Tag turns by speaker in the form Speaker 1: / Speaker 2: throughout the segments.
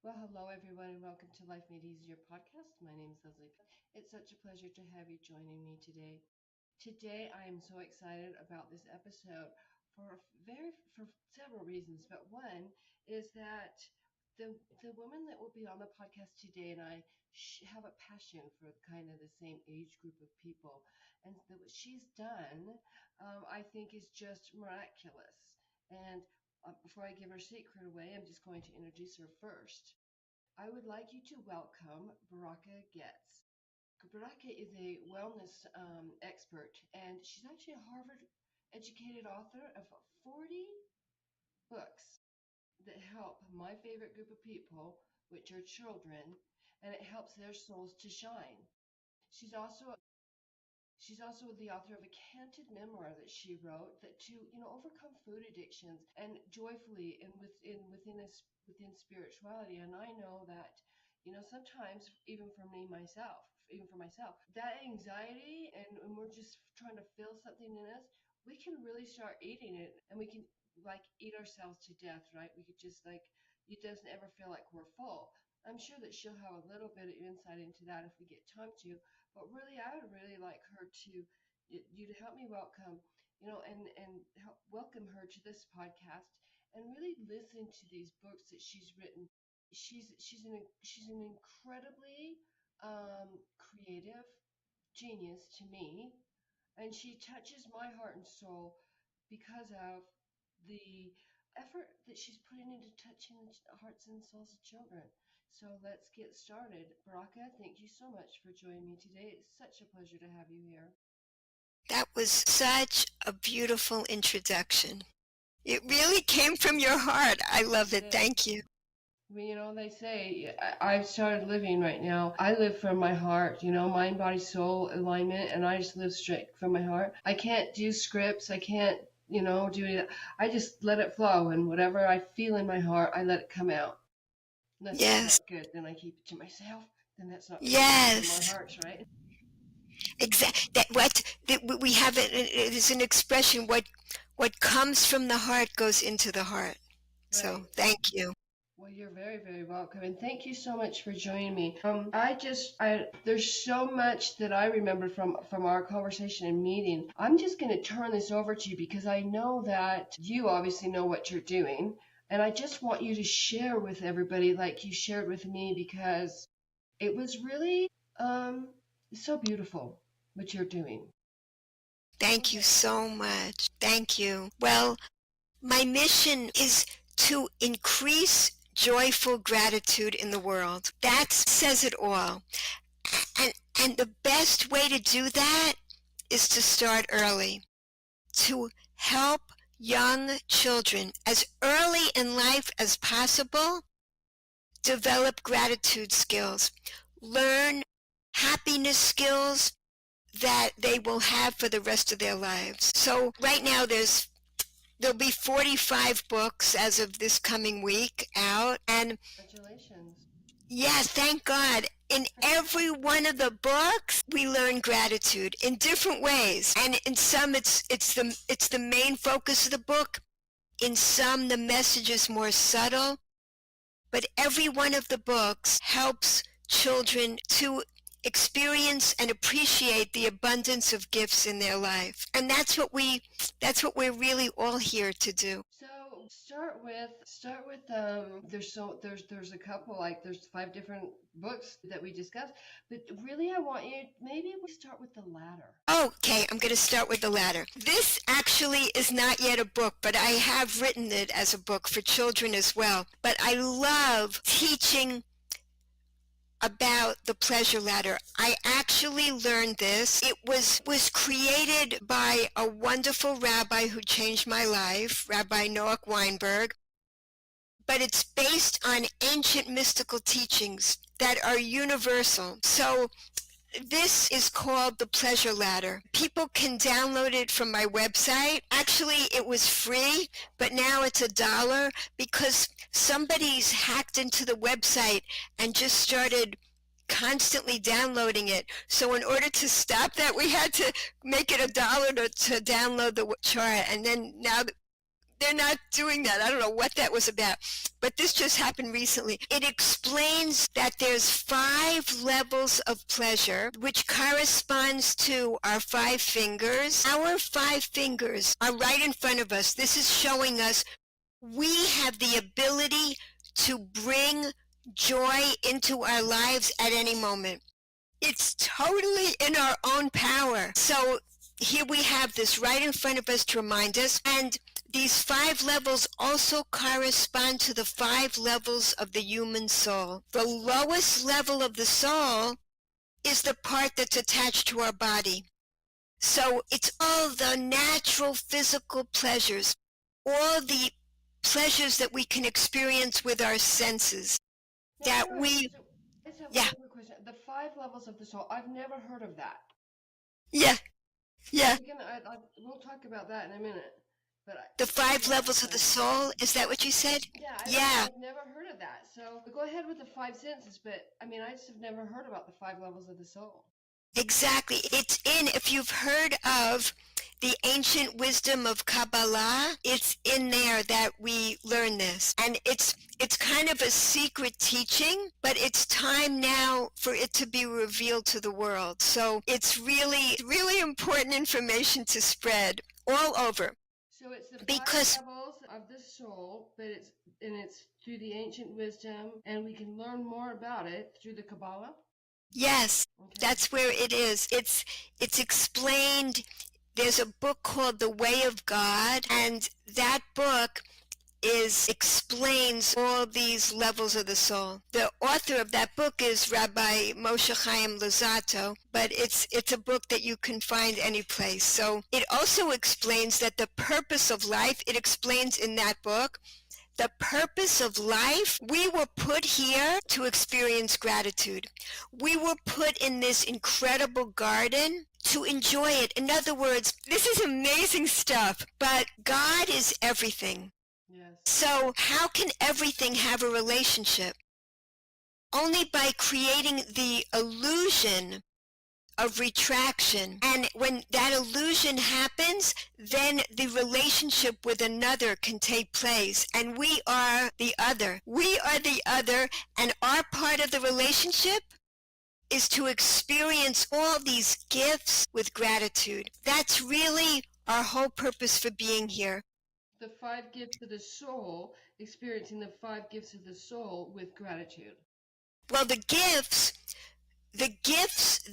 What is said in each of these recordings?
Speaker 1: Well, hello everyone, and welcome to Life Made Easier podcast. My name is Leslie. It's such a pleasure to have you joining me today. Today, I am so excited about this episode for several reasons, but one is that the woman that will be on the podcast today and I have a passion for kind of the same age group of people, and what she's done, I think, is just miraculous. And before I give her secret away, I'm just going to introduce her first. I would like you to welcome Baraka Getz. Baraka is a wellness expert, and she's actually a Harvard educated author of 40 books that help my favorite group of people, which are children, and it helps their souls to shine. She's also She's also the author of a canted memoir that she wrote that to overcome food addictions and joyfully and within spirituality. And I know that sometimes even for myself, that anxiety and we're just trying to feel something in us, we can really start eating it and we can like eat ourselves to death, right? We could just like it doesn't ever feel like we're full. I'm sure that she'll have a little bit of insight into that if we get time to. But really, I would really like her to you to help me welcome, and help welcome her to this podcast and really listen to these books that she's written. She's an incredibly creative genius to me, and she touches my heart and soul because of the effort that she's putting into touching the hearts and souls of children. So let's get started. Baraka, thank you so much for joining me today. It's such a pleasure to have you here.
Speaker 2: That was such a beautiful introduction. It really came from your heart. I love it. Thank you.
Speaker 1: Well, they say I've started living right now. I live from my heart, mind, body, soul alignment, and I just live straight from my heart. I can't do scripts. I can't, do it. I just let it flow, and whatever I feel in my heart, I let it come out. Unless it's
Speaker 2: Yes.
Speaker 1: not good, then I keep it to myself. Then that's not
Speaker 2: Yes.
Speaker 1: my heart, right?
Speaker 2: Exactly. That we have it is an expression. What comes from the heart goes into the heart. So
Speaker 1: Right.
Speaker 2: thank you.
Speaker 1: Well, you're very, very welcome, and thank you so much for joining me. There's so much that I remember from our conversation and meeting. I'm just going to turn this over to you because I know that you obviously know what you're doing, and I just want you to share with everybody like you shared with me because it was really so beautiful what you're doing.
Speaker 2: Thank you so much. Thank you. Well, my mission is to increase joyful gratitude in the world. That says it all. And the best way to do that is to start early, to help young children as early in life as possible develop gratitude skills, learn happiness skills that they will have for the rest of their lives. So right now there'll be 45 books as of this coming week out, and
Speaker 1: Congratulations.
Speaker 2: yes, thank God. In every one of the books, we learn gratitude in different ways. And in some, it's the main focus of the book. In some, the message is more subtle. But every one of the books helps children to experience and appreciate the abundance of gifts in their life. And that's what we're really all here to do.
Speaker 1: So start with there's a couple, like there's 5 different books that we discussed, but really I want you, maybe we start with the latter.
Speaker 2: Okay, I'm going to start with the latter. This actually is not yet a book, but I have written it as a book for children as well. But I love teaching about the pleasure ladder. I actually learned this. It was created by a wonderful rabbi who changed my life, Rabbi Noah Weinberg. But it's based on ancient mystical teachings that are universal. So this is called the Pleasure Ladder. People can download it from my website. Actually, it was free, but now it's $1 because somebody's hacked into the website and just started constantly downloading it. So in order to stop that, we had to make it $1 to download the chart. And then now they're not doing that. I don't know what that was about. But this just happened recently. It explains that there's 5 levels of pleasure, which corresponds to our 5 fingers. Our 5 fingers are right in front of us. This is showing us we have the ability to bring joy into our lives at any moment. It's totally in our own power. So here we have this right in front of us to remind us, and these 5 levels also correspond to the 5 levels of the human soul. The lowest level of the soul is the part that's attached to our body. So it's all the natural physical pleasures, all the pleasures that we can experience with our senses. That we,
Speaker 1: I just have
Speaker 2: yeah,
Speaker 1: one quick question. The 5 levels of the soul. I've never heard of that.
Speaker 2: yeah, yeah.
Speaker 1: We'll talk about that in a minute. But
Speaker 2: The 5 levels of the soul, is that what you said?
Speaker 1: Yeah, I've never heard of that. So go ahead with the 5 senses, but I mean, I just have never heard about the 5 levels of the soul.
Speaker 2: Exactly. It's in, if you've heard of the ancient wisdom of Kabbalah, it's in there that we learn this. And it's kind of a secret teaching, but it's time now for it to be revealed to the world. So it's really, really important information to spread all over.
Speaker 1: So it's the 5 levels of the soul, but it's through the ancient wisdom, and we can learn more about it through the Kabbalah?
Speaker 2: Yes, okay. That's where it is. It's explained. There's a book called The Way of God, and that book explains all these levels of the soul. The author of that book is Rabbi Moshe Chaim Luzzatto, but it's a book that you can find any place. So it also explains that the purpose of life, it explains in that book, the purpose of life, we were put here to experience gratitude. We were put in this incredible garden to enjoy it. In other words, this is amazing stuff, but God is everything.
Speaker 1: Yes.
Speaker 2: So how can everything have a relationship? Only by creating the illusion of retraction. And when that illusion happens, then the relationship with another can take place. And we are the other. We are the other, and our part of the relationship is to experience all these gifts with gratitude. That's really our whole purpose for being here.
Speaker 1: The 5 gifts of the soul, experiencing the 5 gifts of the soul with gratitude.
Speaker 2: Well, the gifts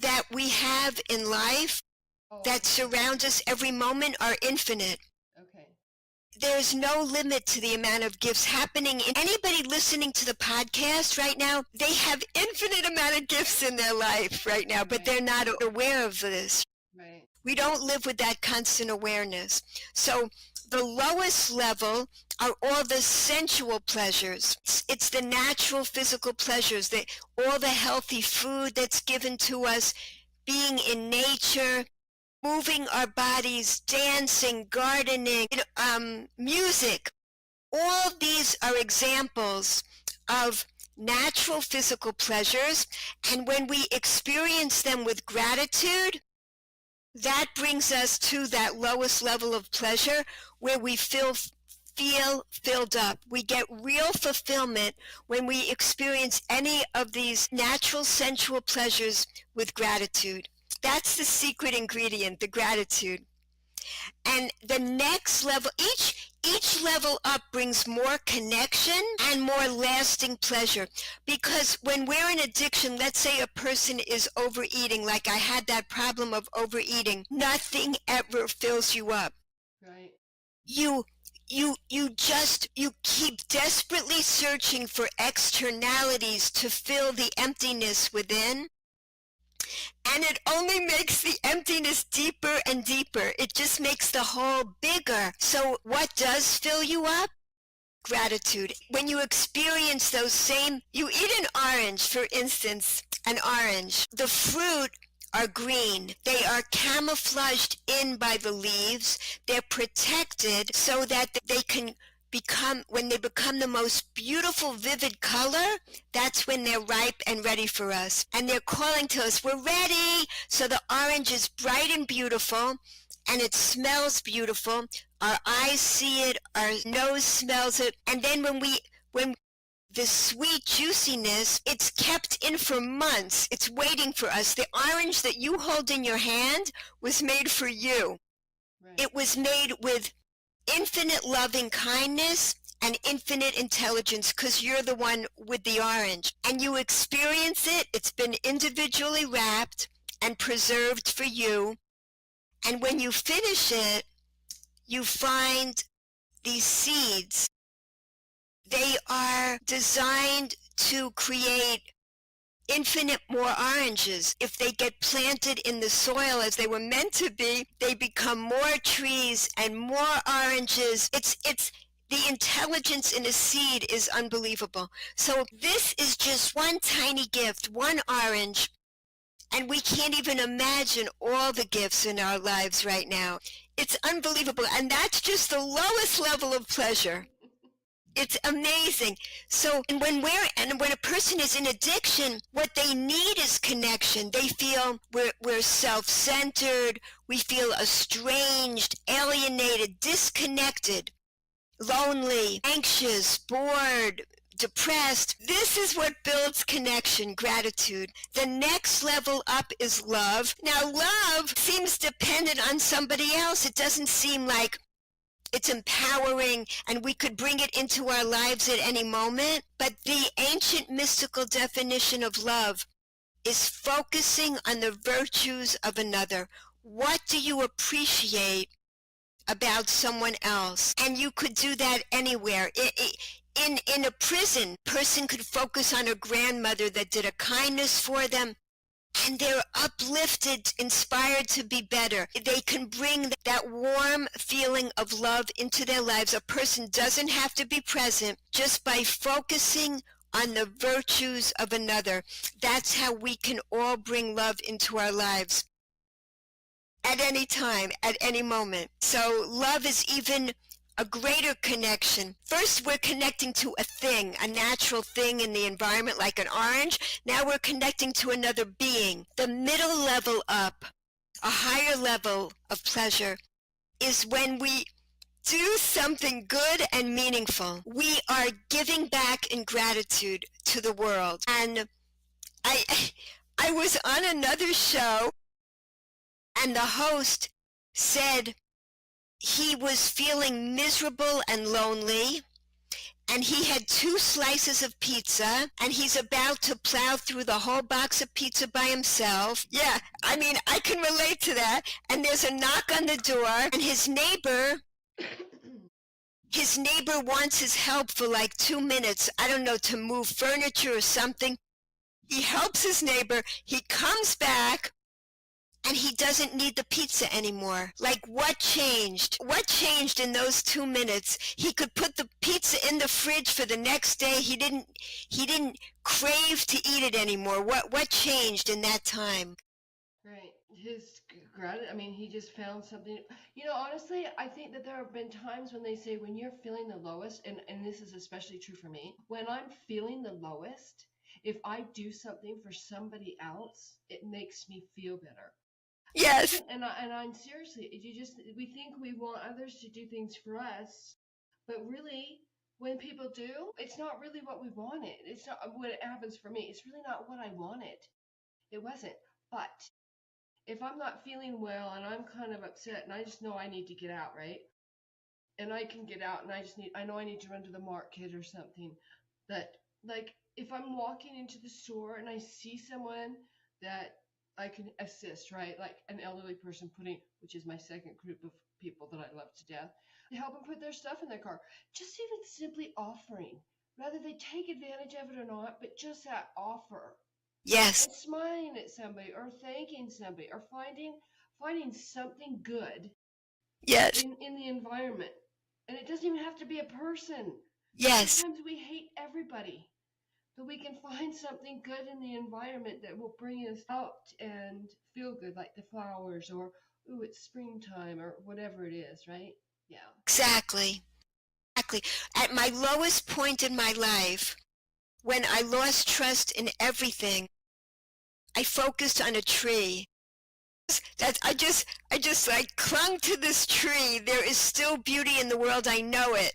Speaker 2: that we have in life that surround us every moment are infinite.
Speaker 1: Okay.
Speaker 2: There's no limit to the amount of gifts happening. Anybody listening to the podcast right now, they have infinite amount of gifts in their life right now, but they're not aware of this.
Speaker 1: Right.
Speaker 2: We don't live with that constant awareness. So the lowest level are all the sensual pleasures. It's the natural physical pleasures, all the healthy food that's given to us, being in nature, moving our bodies, dancing, gardening, music. All these are examples of natural physical pleasures, and when we experience them with gratitude, that brings us to that lowest level of pleasure where we feel filled up. We get real fulfillment when we experience any of these natural sensual pleasures with gratitude. That's the secret ingredient, the gratitude. And the next level, each level up brings more connection and more lasting pleasure. Because when we're in addiction, let's say a person is overeating, like I had that problem of overeating, nothing ever fills you up.
Speaker 1: Right.
Speaker 2: You keep desperately searching for externalities to fill the emptiness within. And it only makes the emptiness deeper and deeper. It just makes the hole bigger. So what does fill you up? Gratitude. When you experience you eat an orange, for instance, an orange. The fruit are green. They are camouflaged in by the leaves. They're protected so that they can when they become the most beautiful, vivid color, that's when they're ripe and ready for us. And they're calling to us, we're ready. So the orange is bright and beautiful, and it smells beautiful. Our eyes see it, our nose smells it, and then when the sweet juiciness, it's kept in for months. It's waiting for us. The orange that you hold in your hand was made for you.
Speaker 1: Right.
Speaker 2: It was made with infinite loving kindness and infinite intelligence because you're the one with the orange. And you experience it. It's been individually wrapped and preserved for you. And when you finish it, you find these seeds. They are designed to create infinite more oranges. If they get planted in the soil as they were meant to be, they become more trees and more oranges. It's the intelligence in a seed is unbelievable. So this is just one tiny gift, one orange, and we can't even imagine all the gifts in our lives right now. It's unbelievable, and that's just the lowest level of pleasure. It's amazing. So, and when a person is in addiction, what they need is connection. They feel we're self-centered. We feel estranged, alienated, disconnected, lonely, anxious, bored, depressed. This is what builds connection, gratitude. The next level up is love. Now, love seems dependent on somebody else. It doesn't seem like it's empowering and we could bring it into our lives at any moment. But the ancient mystical definition of love is focusing on the virtues of another. What do you appreciate about someone else? And you could do that anywhere. In a prison, a person could focus on a grandmother that did a kindness for them, and they're uplifted, inspired to be better. They can bring that warm feeling of love into their lives. A person doesn't have to be present, just by focusing on the virtues of another. That's how we can all bring love into our lives at any time, at any moment. So love is even a greater connection. First, we're connecting to a thing, a natural thing in the environment, like an orange. Now we're connecting to another being. The middle level up, a higher level of pleasure, is when we do something good and meaningful. We are giving back in gratitude to the world. And I was on another show, and the host said he was feeling miserable and lonely, and he had 2 slices of pizza, and he's about to plow through the whole box of pizza by himself. Yeah, I mean, I can relate to that. And there's a knock on the door, and his neighbor wants his help for like 2 minutes, I don't know, to move furniture or something. He helps his neighbor, he comes back, and he doesn't need the pizza anymore. Like, what changed? What changed in those 2 minutes? He could put the pizza in the fridge for the next day. He didn't crave to eat it anymore. What changed in that time?
Speaker 1: Right. His gratitude, I mean, he just found something. You know, honestly, I think that there have been times when they say when you're feeling the lowest, and this is especially true for me, when I'm feeling the lowest, if I do something for somebody else, it makes me feel better.
Speaker 2: Yes.
Speaker 1: And I'm seriously, we think we want others to do things for us, but really, when people do, it's not really what we wanted. It's not what happens for me. It's really not what I wanted. It wasn't. But if I'm not feeling well and I'm kind of upset and I just know I need to get out, right? And I can get out and I know I need to run to the market or something. That, like, if I'm walking into the store and I see someone that I can assist, right? Like an elderly person which is my second group of people that I love to death, to help them put their stuff in their car. Just even simply offering, whether they take advantage of it or not, but just that offer.
Speaker 2: Yes.
Speaker 1: And smiling at somebody or thanking somebody or finding something good.
Speaker 2: Yes.
Speaker 1: In the environment. And it doesn't even have to be a person.
Speaker 2: Yes.
Speaker 1: Sometimes we hate everybody. But we can find something good in the environment that will bring us out and feel good, like the flowers or, ooh, it's springtime or whatever it is, right? Yeah.
Speaker 2: Exactly. At my lowest point in my life, when I lost trust in everything, I focused on a tree. That I just like clung to this tree. There is still beauty in the world. I know it.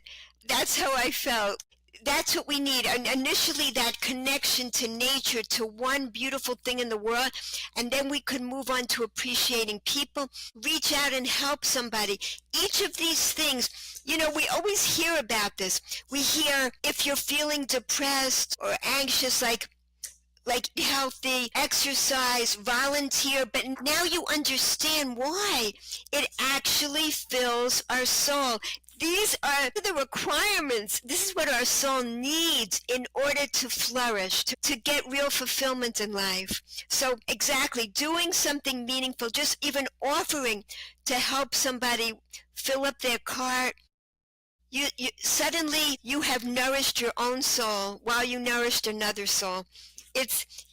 Speaker 2: That's how I felt. That's what we need. And initially, that connection to nature, to one beautiful thing in the world, and then we could move on to appreciating people, reach out and help somebody. Each of these things, we always hear about this. We hear if you're feeling depressed or anxious, like healthy, exercise, volunteer, but now you understand why. It actually fills our soul. These are the requirements. This is what our soul needs in order to flourish, to get real fulfillment in life. So exactly, doing something meaningful, just even offering to help somebody fill up their cart, you suddenly you have nourished your own soul while you nourished another soul.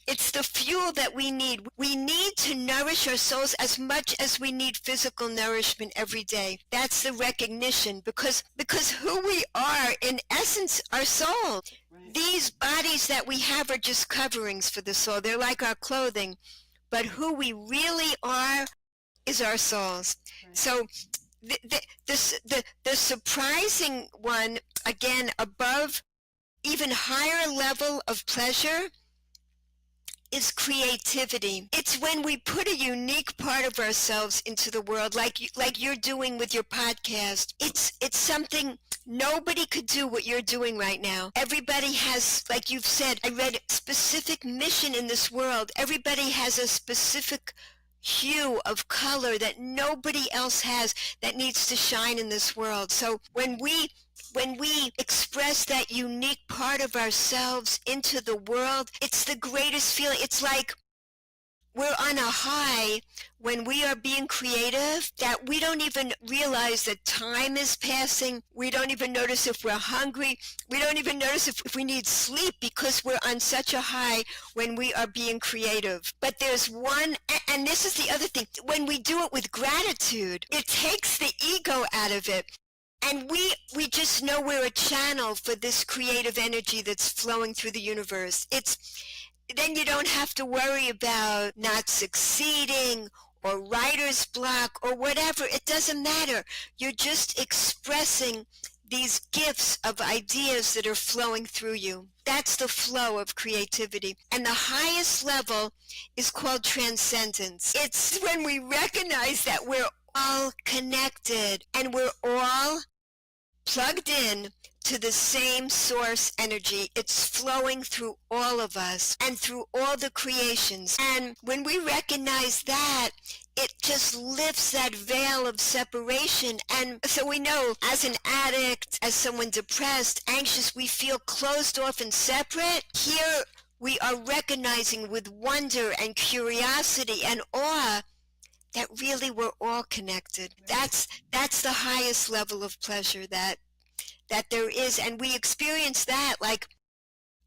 Speaker 2: It's the fuel that we need. We need to nourish our souls as much as we need physical nourishment every day. That's the recognition, because who we are in essence are soul.
Speaker 1: Right.
Speaker 2: These bodies that we have are just coverings for the soul. They're like our clothing, but who we really are is our souls.
Speaker 1: Right.
Speaker 2: So the surprising one, again, above even higher level of pleasure, is creativity. It's when we put a unique part of ourselves into the world, like you're doing with your podcast. It's something nobody could do what you're doing right now. Everybody has, like you've said, I read specific mission in this world. Everybody has a specific hue of color that nobody else has that needs to shine in this world. So when we express that unique part of ourselves into the world, it's the greatest feeling. It's like we're on a high when we are being creative that we don't even realize that time is passing. We don't even notice if we're hungry. We don't even notice if we need sleep, because we're on such a high when we are being creative. But there's one, and this is the other thing, when we do it with gratitude, it takes the ego out of it. And we just know we're a channel for this creative energy that's flowing through the universe. Then you don't have to worry about not succeeding or writer's block or whatever. It doesn't matter. You're just expressing these gifts of ideas that are flowing through you. That's the flow of creativity. And the highest level is called transcendence. It's when we recognize that we're all connected and we're all plugged in to the same source energy. It's flowing through all of us and through all the creations. And when we recognize that, it just lifts that veil of separation. And so we know, as an addict, as someone depressed, anxious, we feel closed off and separate. Here we are recognizing with wonder and curiosity and awe that really we're all connected. That's the highest level of pleasure that there is, and we experience that like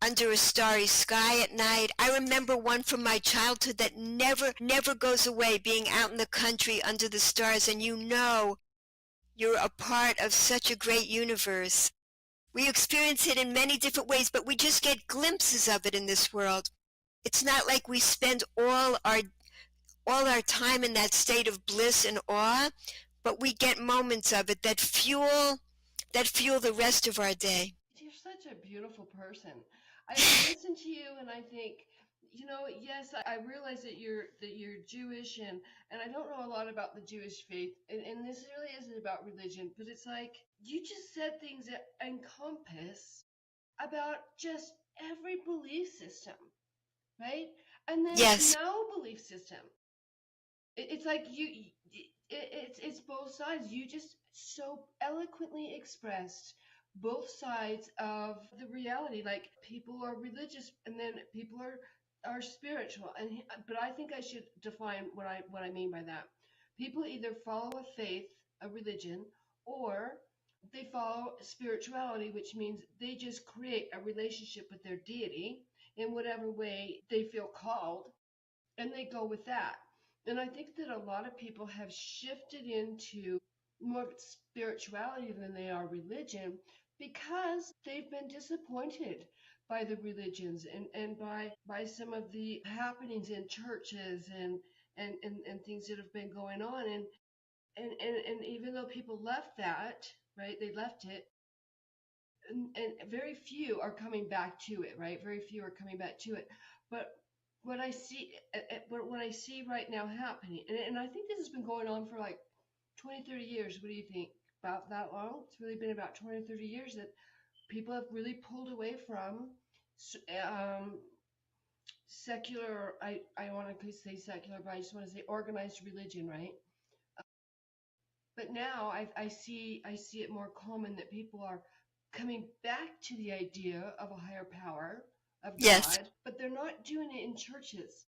Speaker 2: under a starry sky at night. I remember one from my childhood that never goes away, being out in the country under the stars, and you're a part of such a great universe. We experience it in many different ways, but we just get glimpses of it in this world. It's not like we spend all our time in that state of bliss and awe, but we get moments of it that fuel the rest of our day.
Speaker 1: You're such a beautiful person. I listen to you and I think, yes, I realize that you're Jewish, and I don't know a lot about the Jewish faith, and this really isn't about religion, but it's like you just said things that encompass about just every belief system, right? And then
Speaker 2: Yes,
Speaker 1: no belief system. It's like it's both sides. You just so eloquently expressed both sides of the reality. Like people are religious, and then people are spiritual. But I think I should define what I mean by that. People either follow a faith, a religion, or they follow spirituality, which means they just create a relationship with their deity in whatever way they feel called, and they go with that. And I think that a lot of people have shifted into more spirituality than they are religion because they've been disappointed by the religions and by some of the happenings in churches and things that have been going on. And even though people left that, right, they left it, and very few are coming back to it, right? Very few are coming back to it. But what I see right now happening, and I think this has been going on for like 20, 30 years. What do you think? About that long? It's really been about 20 or 30 years that people have really pulled away from um, secular, I want to say secular, but I just want to say organized religion, right? But now I see it more common that people are coming back to the idea of a higher power, of
Speaker 2: Yes.
Speaker 1: God, but they're not doing it in churches.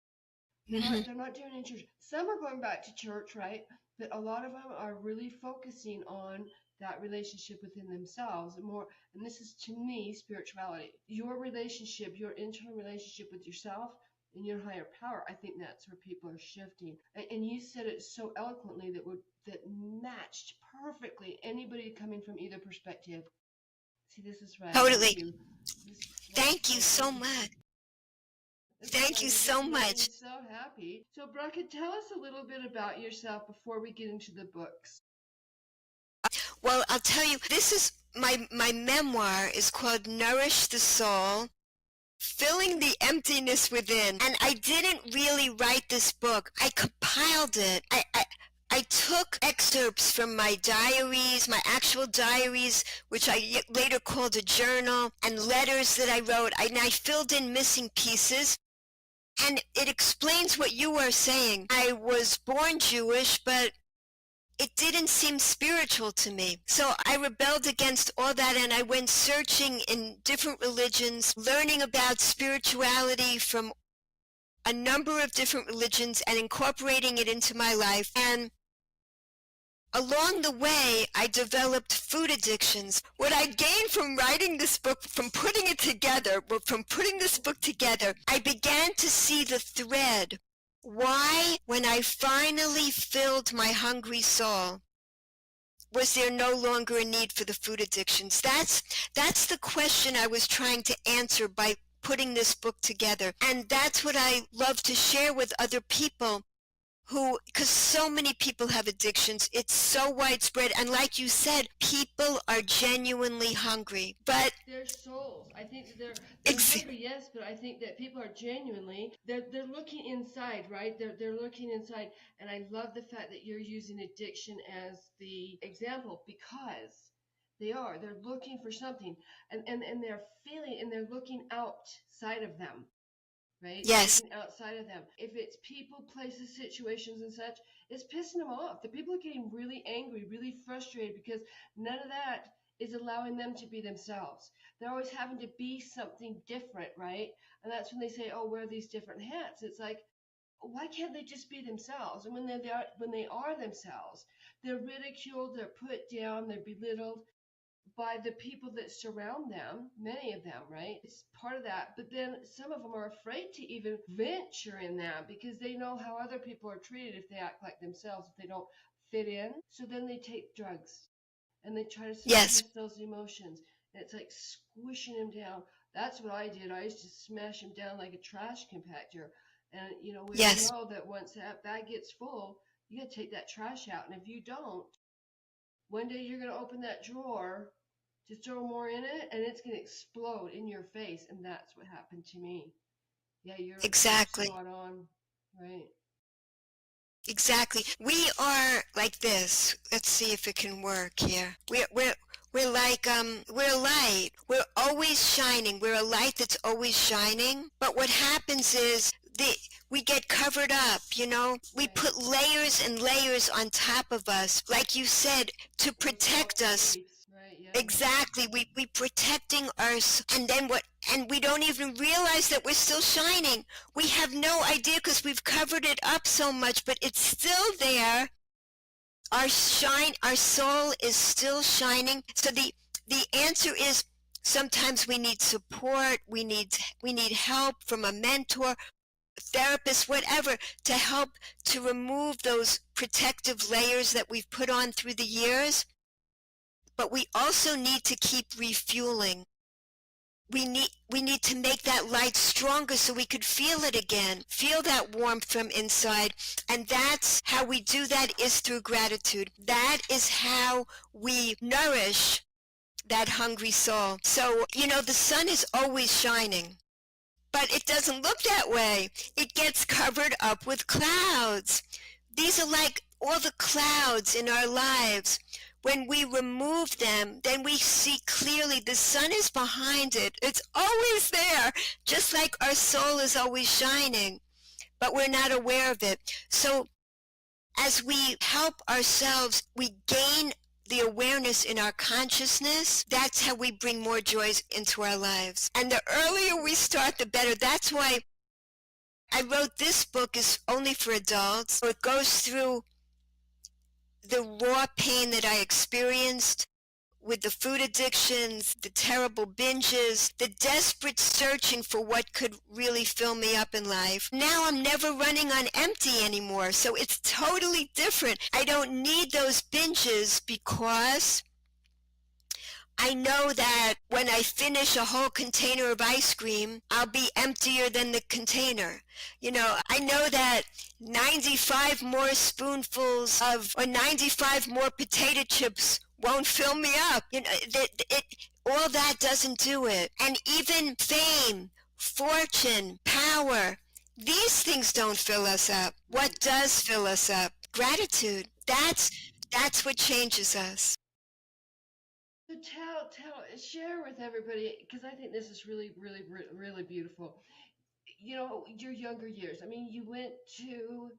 Speaker 1: They're
Speaker 2: Hmm.
Speaker 1: not they're not doing it in church. Some are going back to church, right? But a lot of them are really focusing on that relationship within themselves more. And this is to me spirituality. Your relationship, your internal relationship with yourself and your higher power. I think that's where people are shifting. And you said it so eloquently that matched perfectly anybody coming from either perspective. See, this is what I love
Speaker 2: Totally.
Speaker 1: you. This is why
Speaker 2: Thank you
Speaker 1: thank
Speaker 2: so
Speaker 1: you.
Speaker 2: much.
Speaker 1: This is
Speaker 2: Thank
Speaker 1: why
Speaker 2: you
Speaker 1: you
Speaker 2: so
Speaker 1: just make me
Speaker 2: much.
Speaker 1: so happy. So, Bracken, tell us a little bit about yourself before we get into the books.
Speaker 2: Well, I'll tell you, this is my memoir is called Nourish the Soul, Filling the Emptiness Within. And I didn't really write this book. I compiled it. I took excerpts from my diaries, my actual diaries, which I later called a journal, and letters that I wrote, and I filled in missing pieces. And it explains what you were saying. I was born Jewish, but it didn't seem spiritual to me. So I rebelled against all that, and I went searching in different religions, learning about spirituality from a number of different religions and incorporating it into my life. And along the way, I developed food addictions. What I gained from writing this book, from putting this book together, I began to see the thread. Why, when I finally filled my hungry soul, was there no longer a need for the food addictions? That's the question I was trying to answer by putting this book together. And that's what I love to share with other people because so many people have addictions. It's so widespread. And like you said, people are genuinely hungry. But
Speaker 1: Their souls. I think that they're
Speaker 2: ex-
Speaker 1: hungry, yes, but I think that people are genuinely they're looking inside, right? They're looking inside, and I love the fact that you're using addiction as the example because they're looking for something, and they're feeling and they're looking outside of them, right? They're
Speaker 2: yes,
Speaker 1: looking outside of them. If it's people, places, situations, and such, it's pissing them off. The people are getting really angry, really frustrated because none of that is allowing them to be themselves. They're always having to be something different, right? And that's when they say, "Oh, wear these different hats." It's like, why can't they just be themselves? And when they are themselves, they're ridiculed, they're put down, they're belittled by the people that surround them, many of them, right? It's part of that. But then some of them are afraid to even venture in that because they know how other people are treated if they act like themselves, if they don't fit in. So then they take drugs and they try to
Speaker 2: yes,
Speaker 1: suppress those emotions. And it's like squishing them down. That's what I did. I used to smash them down like a trash compactor. And, we all
Speaker 2: yes,
Speaker 1: know that once that bag gets full, you got to take that trash out. And if you don't, one day you're going to open that drawer to throw more in it and it's going to explode in your face. And that's what happened to me. Yeah, you're
Speaker 2: exactly.
Speaker 1: spot on. Right.
Speaker 2: Exactly. We are like this. Let's see if it can work here. We're like we're a light. We're always shining. We're a light that's always shining. But what happens is we get covered up, you know? We
Speaker 1: Right.
Speaker 2: put layers and layers on top of us, like you said, to
Speaker 1: Those false
Speaker 2: protect us.
Speaker 1: beliefs. Right. Yeah.
Speaker 2: Exactly. We protecting us, and then what, and we don't even realize that we're still shining. We have no idea because we've covered it up so much, but it's still there. Our soul is still shining. So the answer is sometimes we need support, we need help from a mentor, therapist, whatever, to help to remove those protective layers that we've put on through the years. But we also need to keep refueling. we need to make that light stronger so we could feel it again, feel that warmth from inside. And that's how we do that, is through gratitude. That is how we nourish that hungry soul. So, the sun is always shining, but it doesn't look that way. It gets covered up with clouds. These are like all the clouds in our lives. When we remove them, then we see clearly the sun is behind it. It's always there, just like our soul is always shining, but we're not aware of it. So as we help ourselves, we gain the awareness in our consciousness. That's how we bring more joys into our lives. And the earlier we start, the better. That's why I wrote this book is only for adults. So it goes through the raw pain that I experienced with the food addictions, the terrible binges, the desperate searching for what could really fill me up in life. Now I'm never running on empty anymore, so it's totally different. I don't need those binges because I know that when I finish a whole container of ice cream, I'll be emptier than the container. I know that 95 more spoonfuls or 95 more potato chips won't fill me up. All that doesn't do it. And even fame, fortune, power, these things don't fill us up. What does fill us up? Gratitude. That's what changes us.
Speaker 1: So share with everybody, because I think this is really, really, really beautiful. Your younger years. I mean, you went to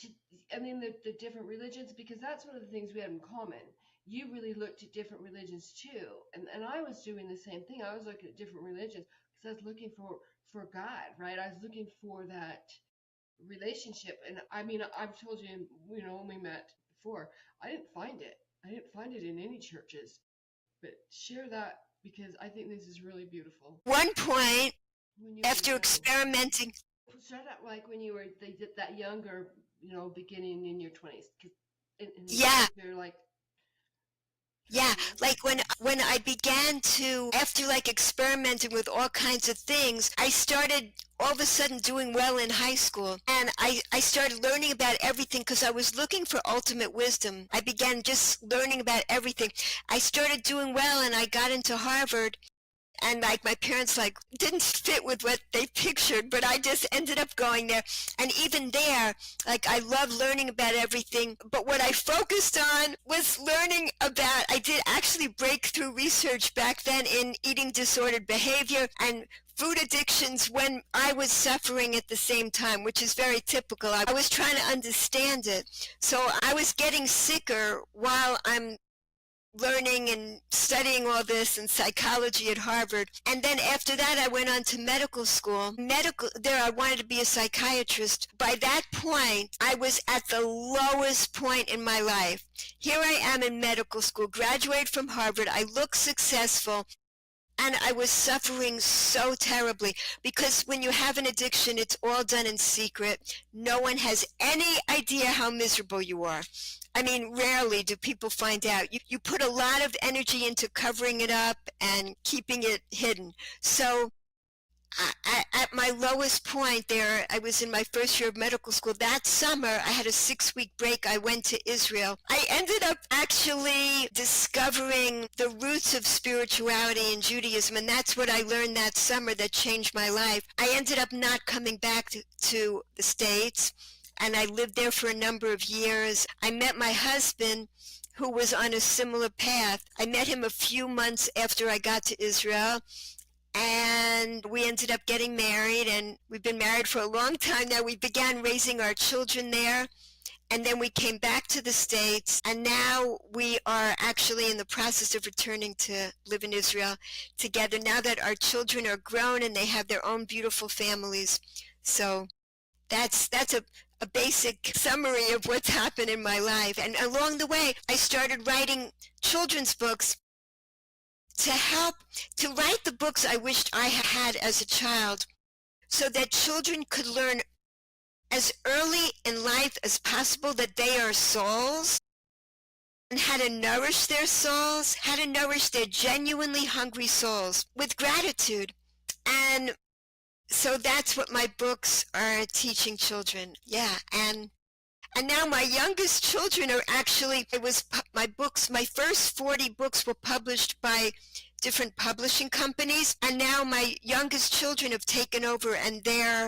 Speaker 1: the different religions, because that's one of the things we had in common. You really looked at different religions too, and I was doing the same thing. I was looking at different religions because I was looking for God, right? I was looking for that relationship, and I mean, I've told you, when we met before, I didn't find it. I didn't find it in any churches. But share that, because I think this is really beautiful.
Speaker 2: One point,
Speaker 1: When you
Speaker 2: after experimenting,
Speaker 1: start out like when you were that younger, beginning in your 20s.
Speaker 2: Yeah.
Speaker 1: You're like,
Speaker 2: Yeah, like when I began to, after like experimenting with all kinds of things, I started all of a sudden doing well in high school. And I started learning about everything because I was looking for ultimate wisdom. I began just learning about everything. I started doing well and I got into Harvard. And like my parents didn't fit with what they pictured, but I just ended up going there. And even there, I love learning about everything, but what I focused on was learning about, I did actually breakthrough research back then in eating disordered behavior and food addictions when I was suffering at the same time, which is very typical. I was trying to understand it. So I was getting sicker while I'm learning and studying all this in psychology at Harvard. And then after that, I went on to medical school. There I wanted to be a psychiatrist. By that point, I was at the lowest point in my life. Here I am in medical school, graduated from Harvard. I look successful. And I was suffering so terribly because when you have an addiction, it's all done in secret. No one has any idea how miserable you are. I mean, rarely do people find out. You put a lot of energy into covering it up and keeping it hidden. So at my lowest point there, I was in my first year of medical school. That summer, I had a 6-week break. I went to Israel. I ended up actually discovering the roots of spirituality in Judaism, and that's what I learned that summer that changed my life. I ended up not coming back to the States, and I lived there for a number of years. I met my husband, who was on a similar path. I met him a few months after I got to Israel. And we ended up getting married, and we've been married for a long time now. We began raising our children there, and then we came back to the States, and now we are actually in the process of returning to live in Israel together now that our children are grown and they have their own beautiful families. So that's a basic summary of what's happened in my life. And along the way, I started writing children's books to help to write the books I wished I had as a child, so that children could learn as early in life as possible that they are souls and how to nourish their souls, how to nourish their genuinely hungry souls with gratitude. And so that's what my books are teaching children. Yeah, and now my youngest children are actually, my first 40 books were published by different publishing companies, and now my youngest children have taken over, and they're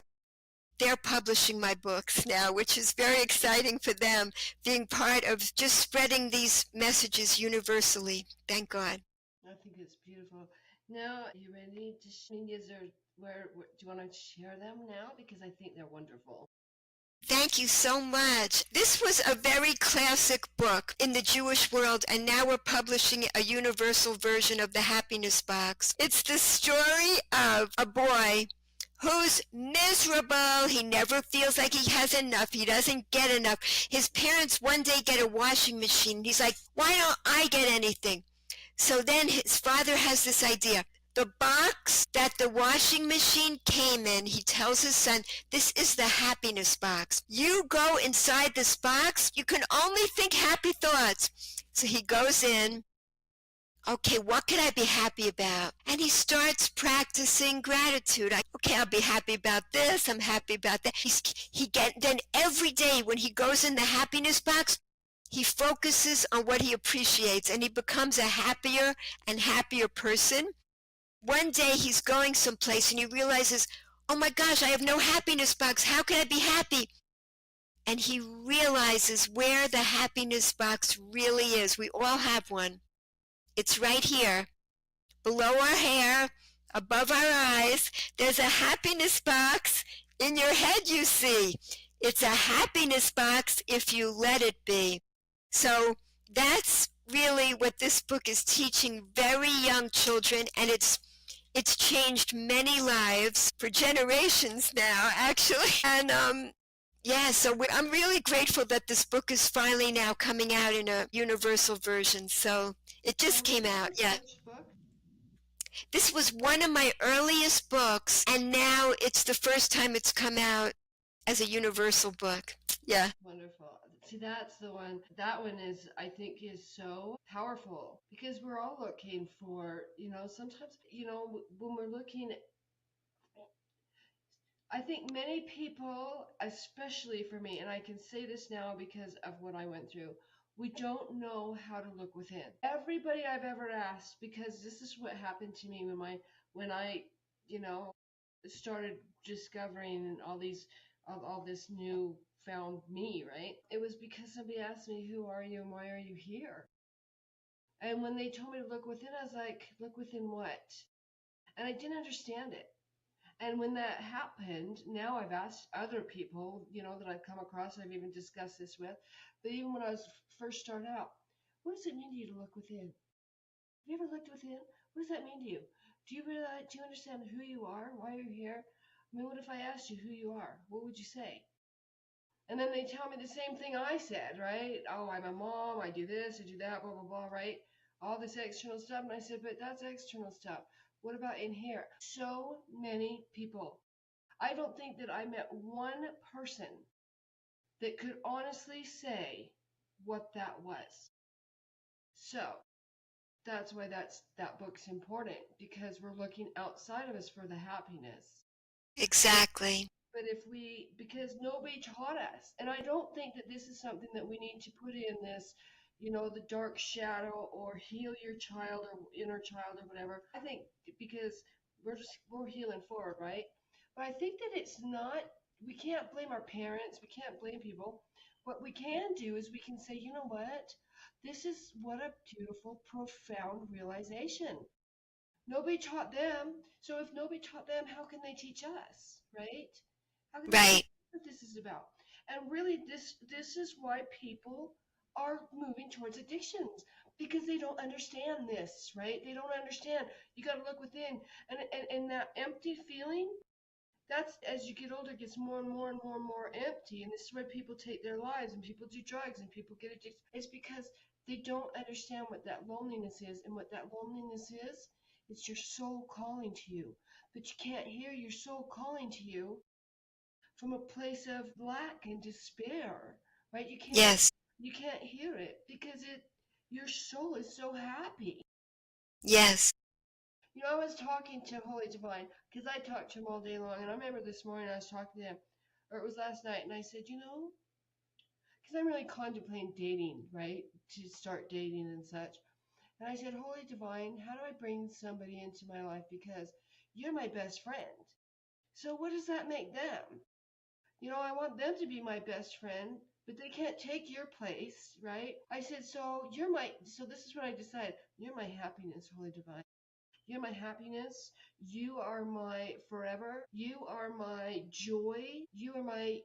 Speaker 2: publishing my books now, which is very exciting for them, being part of just spreading these messages universally. Thank God.
Speaker 1: I think it's beautiful. Now, are you ready to? Is there where do you want to share them now? Because I think they're wonderful.
Speaker 2: Thank you so much. This was a very classic book in the Jewish world, and now we're publishing a universal version of the Happiness Box. It's the story of a boy who's miserable. He never feels like he has enough. He doesn't get enough. His parents one day get a washing machine. He's like, why don't I get anything? So then his father has this idea. The box that the washing machine came in, he tells his son, this is the happiness box. You go inside this box, you can only think happy thoughts. So he goes in. Okay, what can I be happy about? And he starts practicing gratitude. Okay, I'll be happy about this. I'm happy about that. Then every day when he goes in the happiness box, he focuses on what he appreciates, and he becomes a happier and happier person. One day he's going someplace and he realizes, oh my gosh, I have no happiness box. How can I be happy? And he realizes where the happiness box really is. We all have one. It's right here, below our hair, above our eyes. There's a happiness box in your head, you see. It's a happiness box if you let it be. So that's really what this book is teaching very young children, and it's changed many lives for generations now, actually. And yeah, so I'm really grateful that this book is finally now coming out in a universal version. So it just came out, yeah.
Speaker 1: Which book?
Speaker 2: This was one of my earliest books, and now it's the first time it's come out as a universal book. Yeah.
Speaker 1: Wonderful. See, that's the one. That one is, I think, is so powerful because we're all looking for, sometimes, when we're looking, I think many people, especially for me, and I can say this now because of what I went through, we don't know how to look within. Everybody I've ever asked, because this is what happened to me when I, started discovering all this new found me, right? It was because somebody asked me, who are you and why are you here? And when they told me to look within, I was like, look within what? And I didn't understand it. And when that happened, now I've asked other people, that I've come across, I've even discussed this with, but even when I was first started out, what does it mean to you to look within? Have you ever looked within? What does that mean to you? Do you understand who you are? Why you're here? I mean, what if I asked you who you are? What would you say? And then they tell me the same thing I said, right? Oh, I'm a mom, I do this, I do that, blah, blah, blah, right? All this external stuff. And I said, but that's external stuff. What about in here? So many people. I don't think that I met one person that could honestly say what that was. So that's why that book's important, because we're looking outside of us for the happiness.
Speaker 2: Exactly.
Speaker 1: But because nobody taught us, and I don't think that this is something that we need to put in this, the dark shadow or heal your child or inner child or whatever. I think because we're healing forward, right? But I think that it's not, we can't blame our parents, we can't blame people. What we can do is we can say, you know what? This is what a beautiful, profound realization. Nobody taught them. So if nobody taught them, how can they teach us, right? How can they teach
Speaker 2: Right.
Speaker 1: us what this is about? And really, this is why people are moving towards addictions because they don't understand this, right? They don't understand. You got to look within, and that empty feeling. That's as you get older, it gets more and more and more and more empty, and this is why people take their lives and people do drugs and people get addicted. It's because they don't understand what that loneliness is, and what that loneliness is. It's your soul calling to you, but you can't hear your soul calling to you from a place of lack and despair, right?
Speaker 2: Yes.
Speaker 1: You can't hear it because your soul is so happy.
Speaker 2: Yes.
Speaker 1: You know, I was talking to Holy Divine because I talked to him all day long, and I remember this morning I was talking to him, or it was last night, and I said, you know, because I'm really contemplating dating, right, to start dating and such. And I said, Holy Divine, how do I bring somebody into my life? Because you're my best friend. So what does that make them? You know, I want them to be my best friend, but they can't take your place, right? I said, so this is what I decided. You're my happiness, Holy Divine. You're my happiness. You are my forever. You are my joy. You're my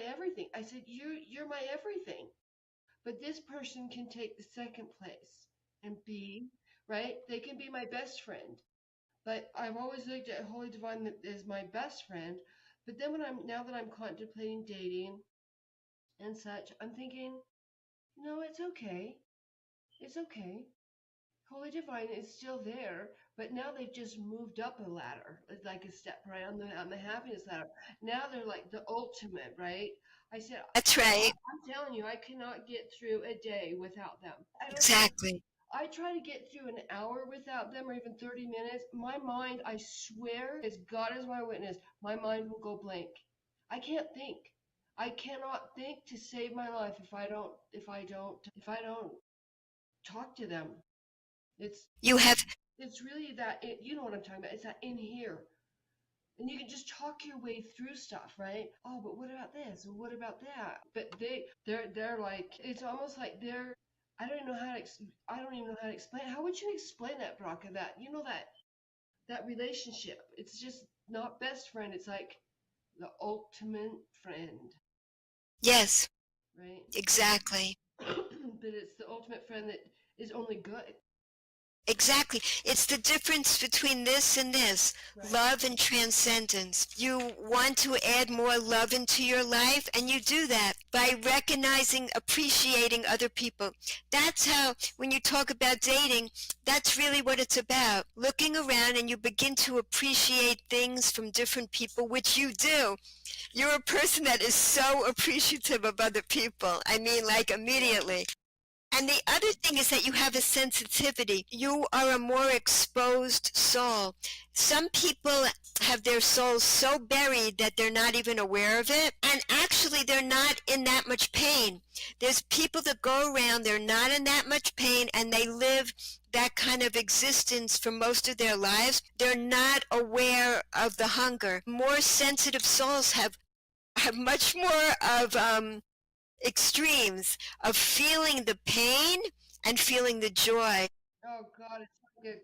Speaker 1: everything. I said, you're my everything. But this person can take the second place and be, right? They can be my best friend. But I've always looked at Holy Divine as my best friend. But then now that I'm contemplating dating and such, I'm thinking, no, it's okay. It's okay. Holy Divine is still there, but now they've just moved up a ladder, like a step right on the happiness ladder. Now they're like the ultimate, right? I said,
Speaker 2: That's right.
Speaker 1: I'm telling you, I cannot get through a day without them. I don't know.
Speaker 2: Exactly.
Speaker 1: I try to get through an hour without them, or even 30 minutes. My mind, I swear, as God is my witness, my mind will go blank. I can't think. I cannot think to save my life if I don't talk to them. It's
Speaker 2: You have,
Speaker 1: it's really that you know what I'm talking about. It's that in here. And you can just talk your way through stuff, right? Oh, but what about this? And what about that? But they're like it's almost like they're I don't even know how to explain. How would you explain that, Baraka? That you know that relationship. It's just not best friend. It's like the ultimate friend,
Speaker 2: yes,
Speaker 1: right?
Speaker 2: exactly.
Speaker 1: But it's the ultimate friend that is only good,
Speaker 2: Exactly. It's the difference between this and this,
Speaker 1: right?
Speaker 2: love and transcendence. You want to add more love into your life, and you do that by recognizing, appreciating other people. That's how, when you talk about dating, that's really what it's about. Looking around and you begin to appreciate things from different people, which you do. You're a person that is so appreciative of other people. I mean, like
Speaker 1: Yeah.
Speaker 2: immediately. And the other thing is that you have a sensitivity. You are a more exposed soul. Some people have their souls so buried that they're not even aware of it. And actually, they're not in that much pain. There's people that go around, they're not in that much pain, and they live that kind of existence for most of their lives. They're not aware of the hunger. More sensitive souls have much more of extremes of feeling the pain and feeling the joy.
Speaker 1: Oh God, it's like a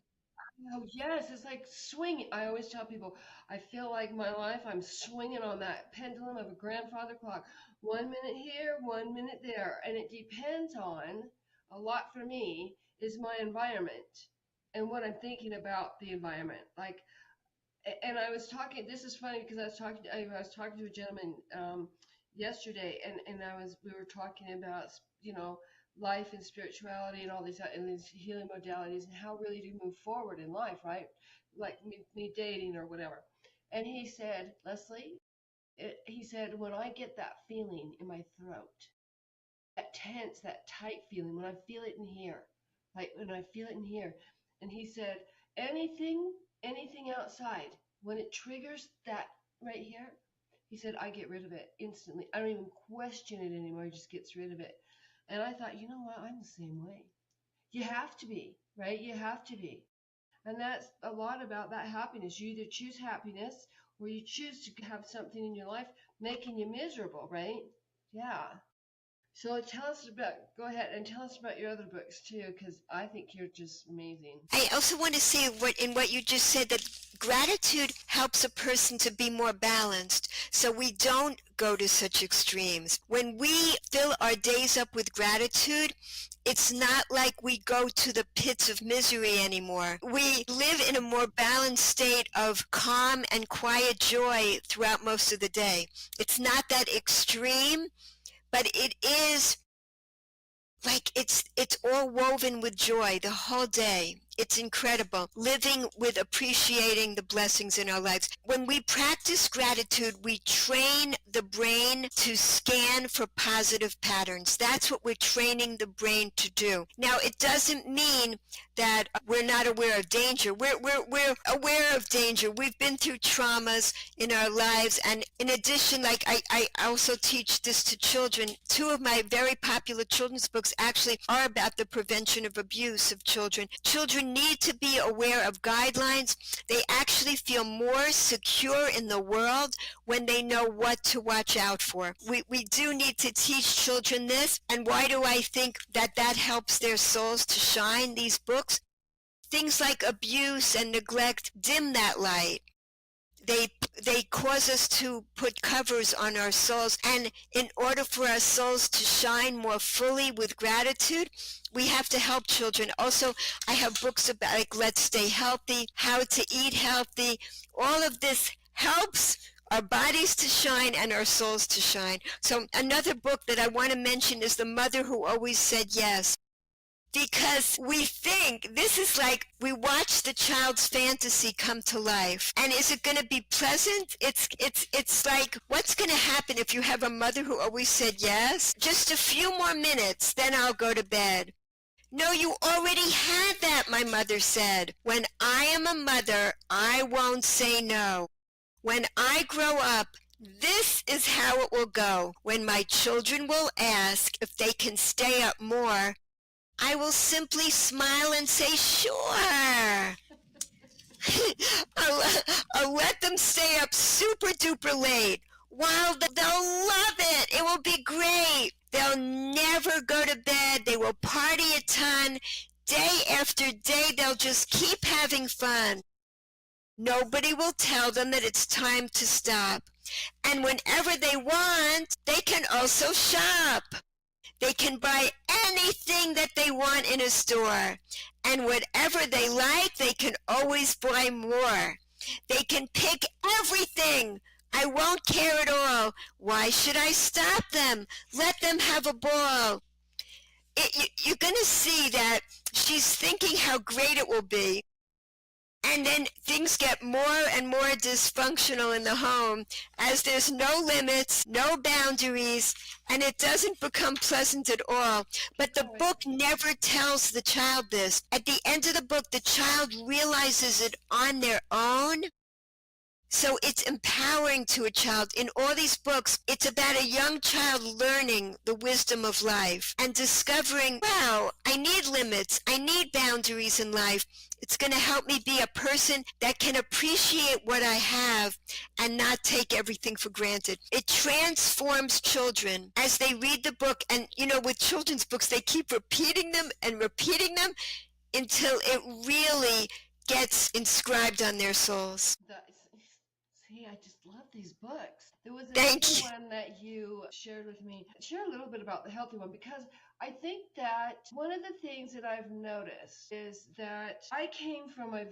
Speaker 1: oh yes, it's like swinging. I always tell people, I feel like my life, I'm swinging on that pendulum of a grandfather clock. 1 minute here, 1 minute there. And it depends on, a lot for me, is my environment and what I'm thinking about the environment. Like, and I was talking, this is funny because I was talking to a gentleman yesterday, and we were talking about, you know, life and spirituality and all these and these healing modalities and how really to move forward in life, right? Like me dating or whatever. And he said, Leslie, he said, when I get that feeling in my throat, that tense, that tight feeling, when I feel it in here, like when I feel it in here. And he said, anything outside, when it triggers that right here, he said, I get rid of it instantly. I don't even question it anymore. He just gets rid of it. And I thought, you know what? I'm the same way. You have to be, right? You have to be. And that's a lot about that happiness. You either choose happiness or you choose to have something in your life making you miserable, right? Yeah. So go ahead and tell us about your other books too, because I think you're just amazing.
Speaker 2: I also want to say what you just said, that gratitude helps a person to be more balanced, so we don't go to such extremes. When we fill our days up with gratitude, it's not like we go to the pits of misery anymore. We live in a more balanced state of calm and quiet joy throughout most of the day. It's not that extreme, but it is like it's all woven with joy the whole day. It's incredible. Living with appreciating the blessings in our lives. When we practice gratitude, we train the brain to scan for positive patterns. That's what we're training the brain to do. Now, it doesn't mean that we're not aware of danger. We're aware of danger. We've been through traumas in our lives. And in addition, like I also teach this to children. Two of my very popular children's books actually are about the prevention of abuse of children. Children need to be aware of guidelines. They actually feel more secure in the world when they know what to watch out for. We do need to teach children this. And why do I think that that helps their souls to shine, these books? Things like abuse and neglect dim that light. They cause us to put covers on our souls. And in order for our souls to shine more fully with gratitude, we have to help children. Also, I have books about like Let's Stay Healthy, How to Eat Healthy. All of this helps our bodies to shine and our souls to shine. So another book that I want to mention is The Mother Who Always Said Yes. Because we think this is like we watch the child's fantasy come to life. And is it going to be pleasant? It's like, what's going to happen if you have a mother who always said yes? Just a few more minutes, then I'll go to bed. No, you already had that, my mother said. When I am a mother, I won't say no. When I grow up, this is how it will go. When my children will ask if they can stay up more, I will simply smile and say, sure. I'll let them stay up super duper late. Wow, they'll love it. It will be great. They'll never go to bed. They will party a ton. Day after day, they'll just keep having fun. Nobody will tell them that it's time to stop. And whenever they want, they can also shop. They can buy anything that they want in a store. And whatever they like, they can always buy more. They can pick everything. I won't care at all. Why should I stop them? Let them have a ball. You're going to see that she's thinking how great it will be. And then things get more and more dysfunctional in the home as there's no limits, no boundaries, and it doesn't become pleasant at all. But the book never tells the child this. At the end of the book, the child realizes it on their own. So it's empowering to a child. In all these books, it's about a young child learning the wisdom of life and discovering, wow, I need limits. I need boundaries in life. It's going to help me be a person that can appreciate what I have and not take everything for granted. It transforms children as they read the book. And, you know, with children's books, they keep repeating them until it really gets inscribed on their souls.
Speaker 1: See, I just love these books. There was
Speaker 2: Thank
Speaker 1: another
Speaker 2: you.
Speaker 1: one that you shared with me. Share a little bit about the healthy one, because I think that one of the things that I've noticed is that I came from a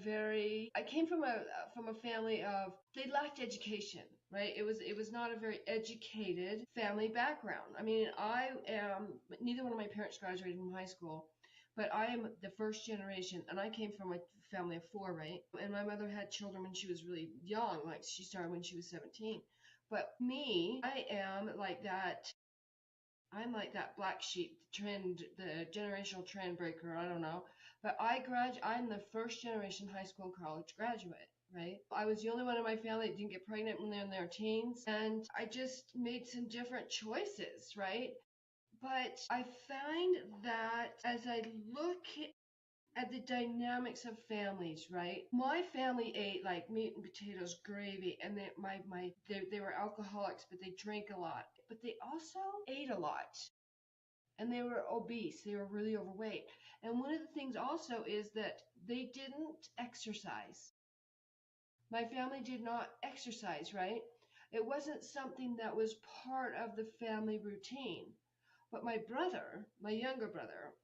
Speaker 1: family of, they lacked education, right? It was not a very educated family background. I mean, neither one of my parents graduated from high school. But I am the first generation, and I came from a family of four, right? And my mother had children when she was really young, like she started when she was 17. But me, I'm like that black sheep, the generational trend breaker, I don't know. But I'm the first generation high school and college graduate, right? I was the only one in my family that didn't get pregnant when they were in their teens. And I just made some different choices, right? But I find that as I look at the dynamics of families, right? My family ate like meat and potatoes, gravy, and they were alcoholics, but they drank a lot. But they also ate a lot, and they were obese. They were really overweight. And one of the things also is that they didn't exercise. My family did not exercise, right? It wasn't something that was part of the family routine. But my younger brother,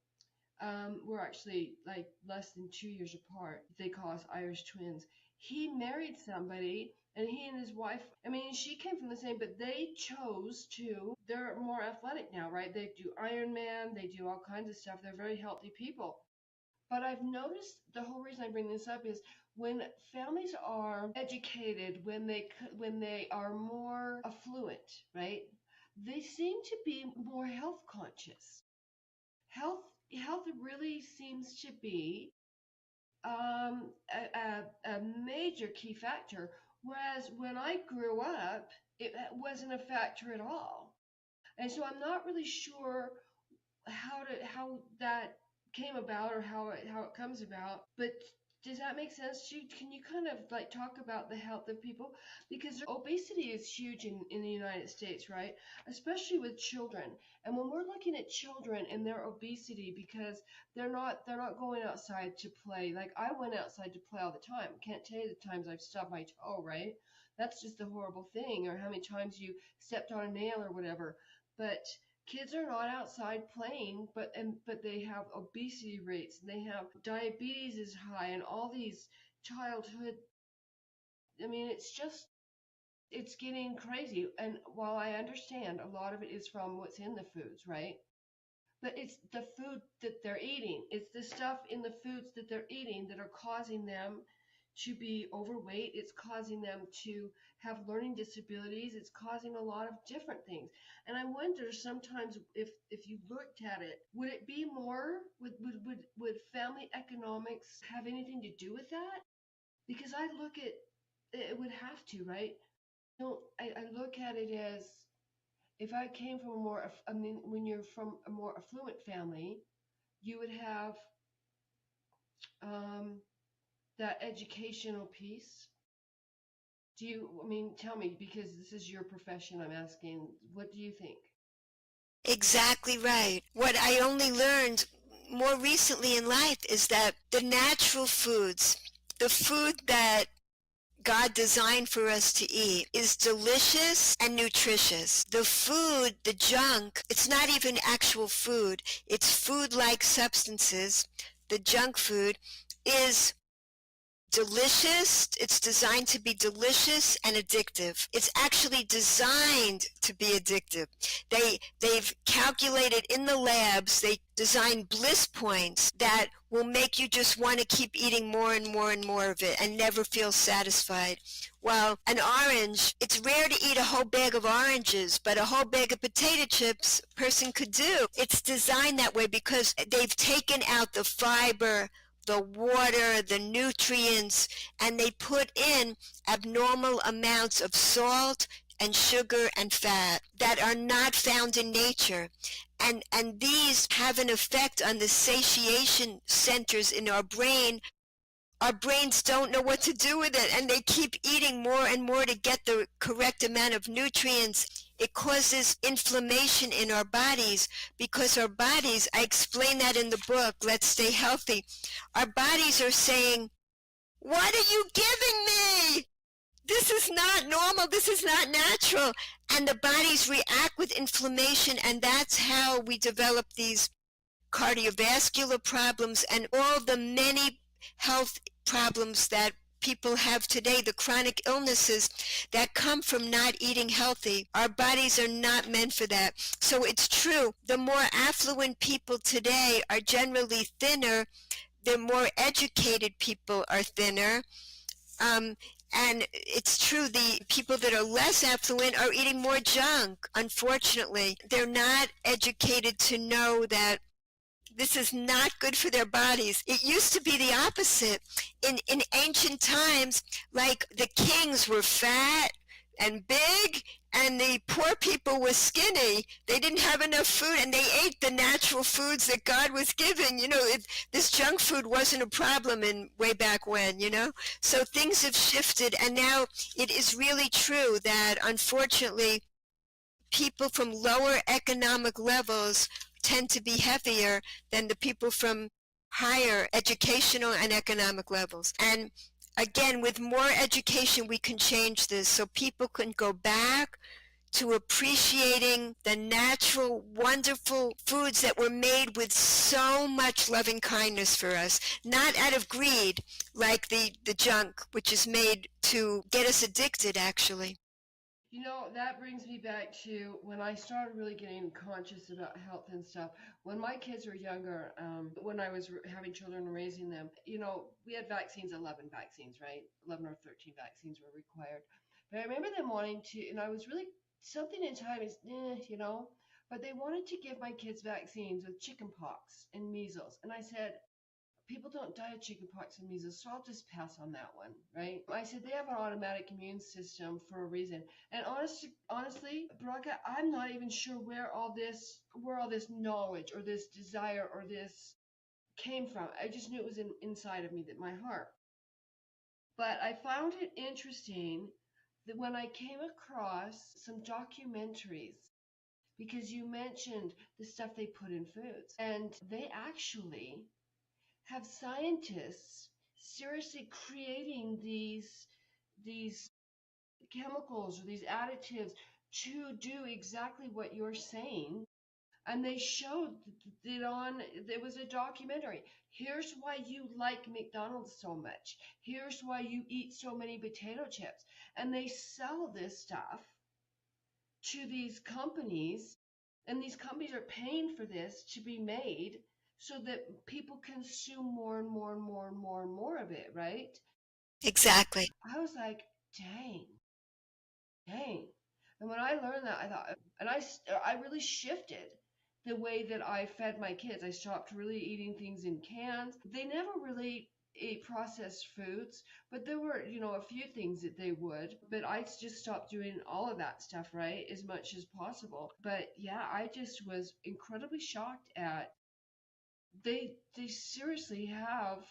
Speaker 1: we're actually like less than 2 years apart. They call us Irish twins. He married somebody, and he and his wife, I mean, she came from the same, but they're more athletic now, right? They do Ironman, they do all kinds of stuff. They're very healthy people. But I've noticed the whole reason I bring this up is when families are educated, when they are more affluent, right? They seem to be more health conscious. Health health really seems to be a major key factor. Whereas when I grew up, it wasn't a factor at all. And so I'm not really sure how that came about or how it comes about. But does that make sense to you? Can you kind of like talk about the health of people? Because obesity is huge in the United States, right? Especially with children. And when we're looking at children and their obesity because they're not going outside to play. Like I went outside to play all the time. Can't tell you the times I've stubbed my toe, right? That's just a horrible thing, or how many times you stepped on a nail or whatever. But kids are not outside playing, but they have obesity rates, and they have diabetes is high, and all these childhood. I mean, it's getting crazy. And while I understand a lot of it is from what's in the foods, right? But it's the food that they're eating. It's the stuff in the foods that they're eating that are causing them to be overweight. It's causing them to have learning disabilities. It's causing a lot of different things. And I wonder sometimes if you looked at it, would it be more, would family economics have anything to do with that? Because I look at it would have to, right? No, I look at it as if I came from a more, I mean, when you're from a more affluent family, you would have um, that educational piece. Do you, I mean, tell me, because this is your profession, I'm asking, what do you think?
Speaker 2: Exactly right. What I only learned more recently in life is that the natural foods, the food that God designed for us to eat, is delicious and nutritious. The food, the junk, it's not even actual food. It's food-like substances. The junk food is delicious. It's designed to be delicious and addictive. It's actually designed to be addictive. They've calculated in the labs, they designed bliss points that will make you just want to keep eating more and more and more of it and never feel satisfied. Well, an orange, it's rare to eat a whole bag of oranges, but a whole bag of potato chips a person could do. It's designed that way because they've taken out the fiber, the water, the nutrients, and they put in abnormal amounts of salt and sugar and fat that are not found in nature. And these have an effect on the satiation centers in our brain. Our brains don't know what to do with it, and they keep eating more and more to get the correct amount of nutrients. It causes inflammation in our bodies because our bodies, I explain that in the book, Let's Stay Healthy, our bodies are saying, what are you giving me? This is not normal. This is not natural. And the bodies react with inflammation, and that's how we develop these cardiovascular problems and all the many health problems that people have today, the chronic illnesses that come from not eating healthy. Our bodies are not meant for that. So it's true, the more affluent people today are generally thinner, the more educated people are thinner. And it's true, the people that are less affluent are eating more junk, unfortunately. They're not educated to know that this is not good for their bodies. It used to be the opposite. In ancient times, like the kings were fat and big, and the poor people were skinny. They didn't have enough food, and they ate the natural foods that God was giving. This junk food wasn't a problem in way back when, So things have shifted, and now it is really true that, unfortunately, people from lower economic levels tend to be heavier than the people from higher educational and economic levels. And again, with more education, we can change this so people can go back to appreciating the natural, wonderful foods that were made with so much loving kindness for us, not out of greed, like the junk, which is made to get us addicted, actually.
Speaker 1: That brings me back to when I started really getting conscious about health and stuff. When my kids were younger, when I was having children and raising them, we had vaccines, 11 vaccines, right? 11 or 13 vaccines were required. But I remember them wanting to, and I was really, something in time is, but they wanted to give my kids vaccines with chicken pox and measles. And I said, people don't die of chickenpox and measles, so I'll just pass on that one, right? I said they have an automatic immune system for a reason. And honestly, Baraka, I'm not even sure where all this knowledge or this desire or this came from. I just knew it was inside of me, that my heart. But I found it interesting that when I came across some documentaries, because you mentioned the stuff they put in foods, and they actually have scientists seriously creating these chemicals or these additives to do exactly what you're saying. And they showed there was a documentary. Here's why you like McDonald's so much. Here's why you eat so many potato chips. And they sell this stuff to these companies, and these companies are paying for this to be made so that people consume more and more and more and more and more of it, right?
Speaker 2: Exactly.
Speaker 1: I was like, dang. And when I learned that, I thought, and I really shifted the way that I fed my kids. I stopped really eating things in cans. They never really ate processed foods, but there were, a few things that they would. But I just stopped doing all of that stuff, right, as much as possible. But yeah, I just was incredibly shocked at they seriously have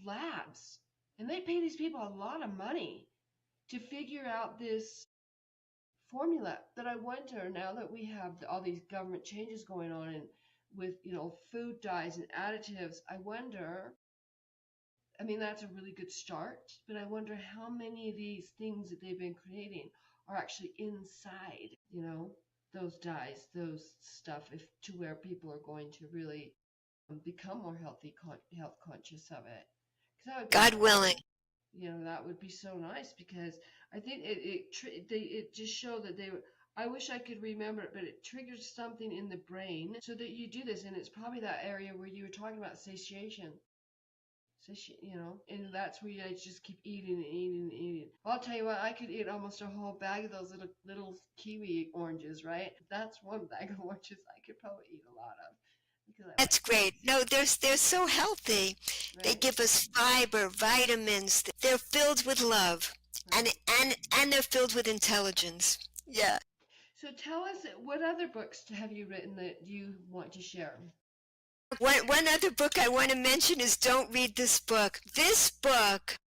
Speaker 1: labs, and they pay these people a lot of money to figure out this formula. That I wonder, now that we have all these government changes going on, and with food dyes and additives, I wonder, I mean, that's a really good start, but I wonder how many of these things that they've been creating are actually inside, those dyes, those stuff, if to where people are going to really become more health conscious of it. 'Cause that would be,
Speaker 2: God willing.
Speaker 1: that would be so nice, because I think it just showed that I wish I could remember it, but it triggers something in the brain so that you do this, and it's probably that area where you were talking about satiation. And that's where I just keep eating and eating and eating. I'll tell you what, I could eat almost a whole bag of those little kiwi oranges, right? That's one bag of oranges I could probably eat a lot of.
Speaker 2: That's great. No, they're so healthy.
Speaker 1: Right?
Speaker 2: They give us fiber, vitamins. They're filled with love,
Speaker 1: Right.
Speaker 2: and they're filled with intelligence. Yeah.
Speaker 1: So tell us, what other books have you written that you want to share?
Speaker 2: One other book I want to mention is Don't Read This Book. This book,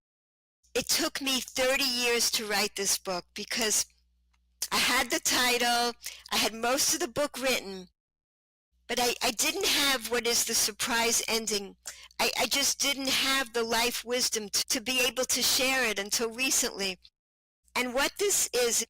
Speaker 2: it took me 30 years to write this book, because I had the title, I had most of the book written, but I didn't have what is the surprise ending. I just didn't have the life wisdom to be able to share it until recently. And what this is,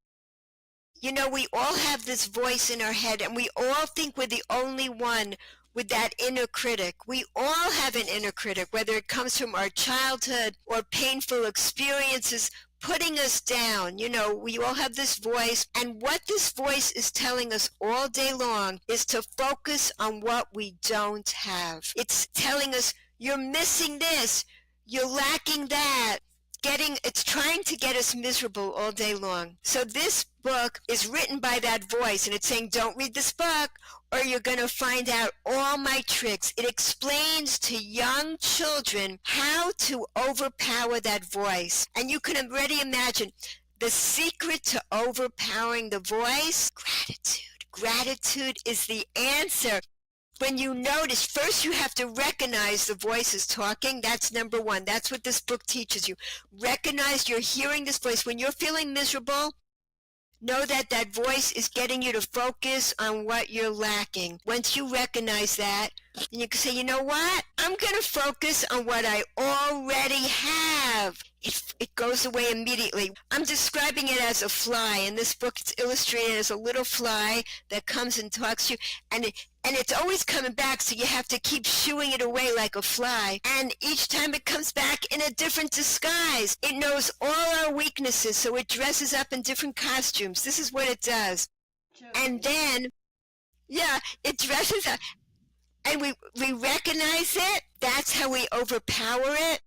Speaker 2: we all have this voice in our head, and we all think we're the only one with that inner critic. We all have an inner critic, whether it comes from our childhood or painful experiences putting us down. We all have this voice, and what this voice is telling us all day long is to focus on what we don't have. It's telling us, you're missing this, you're lacking that. It's trying to get us miserable all day long. So this book is written by that voice, and it's saying, don't read this book, or you're going to find out all my tricks. It explains to young children how to overpower that voice. And you can already imagine the secret to overpowering the voice: gratitude. Gratitude is the answer. When you notice, first you have to recognize the voice is talking. That's number one. That's what this book teaches you. Recognize you're hearing this voice. When you're feeling miserable, know that that voice is getting you to focus on what you're lacking. Once you recognize that, then you can say, you know what? I'm going to focus on what I already have. it goes away immediately. I'm describing it as a fly. In this book, it's illustrated as a little fly that comes and talks to you, and it's always coming back, so you have to keep shooing it away like a fly. And each time it comes back in a different disguise. It knows all our weaknesses, so it dresses up in different costumes. This is what it does. And then, yeah, it dresses up, and we recognize it. That's how we overpower it.